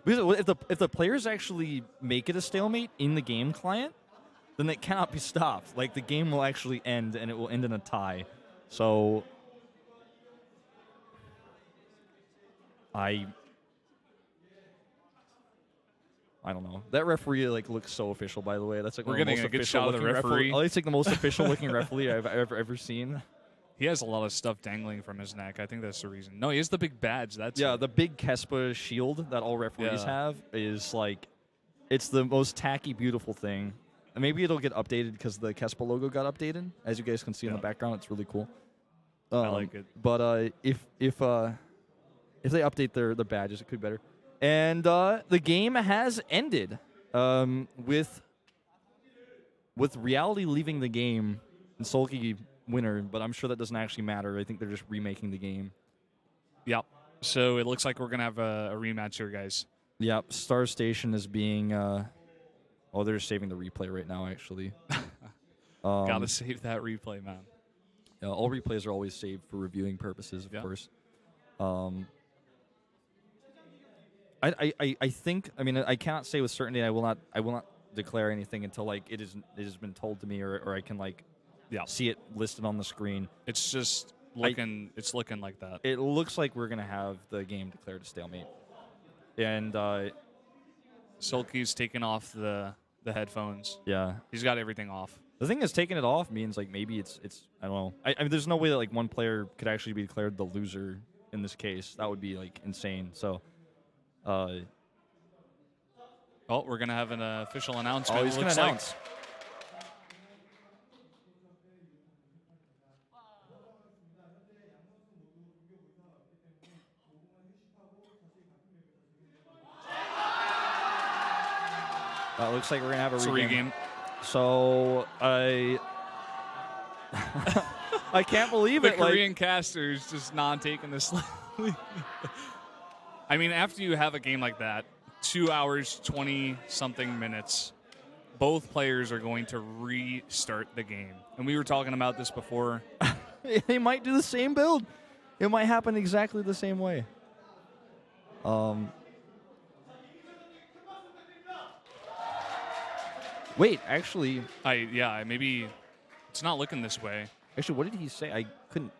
because if the players actually make it a stalemate in the game client, then it cannot be stopped. Like the game will actually end, and it will end in a tie. So I don't know. That referee like looks so official. By the way, that's like We're one of the getting most a good shot of the official-looking referee. Oh, it's like the most official looking referee I've ever seen. He has a lot of stuff dangling from his neck. I think that's the reason. No, he has the big badge. That's Yeah, it. the big Kespa shield that all referees have is like, it's the most tacky, beautiful thing. And maybe it'll get updated because the Kespa logo got updated. As you guys can see in the background, it's really cool. I like it. But if they update their badges, it could be better. And the game has ended with Reality leaving the game and SoulKey winner, but I'm sure that doesn't actually matter. I think they're just remaking the game. Yep. So it looks like we're going to have a rematch here, guys. Yep. Star Station is being... oh, they're just saving the replay right now, actually. Gotta save that replay, man. Yeah, all replays are always saved for reviewing purposes, of course. I think, I mean, I cannot say with certainty I will not declare anything until like it has been told to me or I can like see it listed on the screen. It's just looking looking like that. It looks like we're gonna have the game declared a stalemate. And SoulKey's taking off the headphones. yeah. He's got everything off. The thing is, taking it off means like maybe it's I don't know. I mean, there's no way that like one player could actually be declared the loser in this case. That would be like insane. So, Oh, we're going to have an official announcement. Oh, he's going to announce. Looks like we're going to have a regame. So, I can't believe it. The Korean casters just not taking this. I mean, after you have a game like that, 2 hours, 20-something minutes, both players are going to restart the game. And we were talking about this before. They might do the same build. It might happen exactly the same way. Wait, actually... maybe it's not looking this way. Actually, what did he say? I couldn't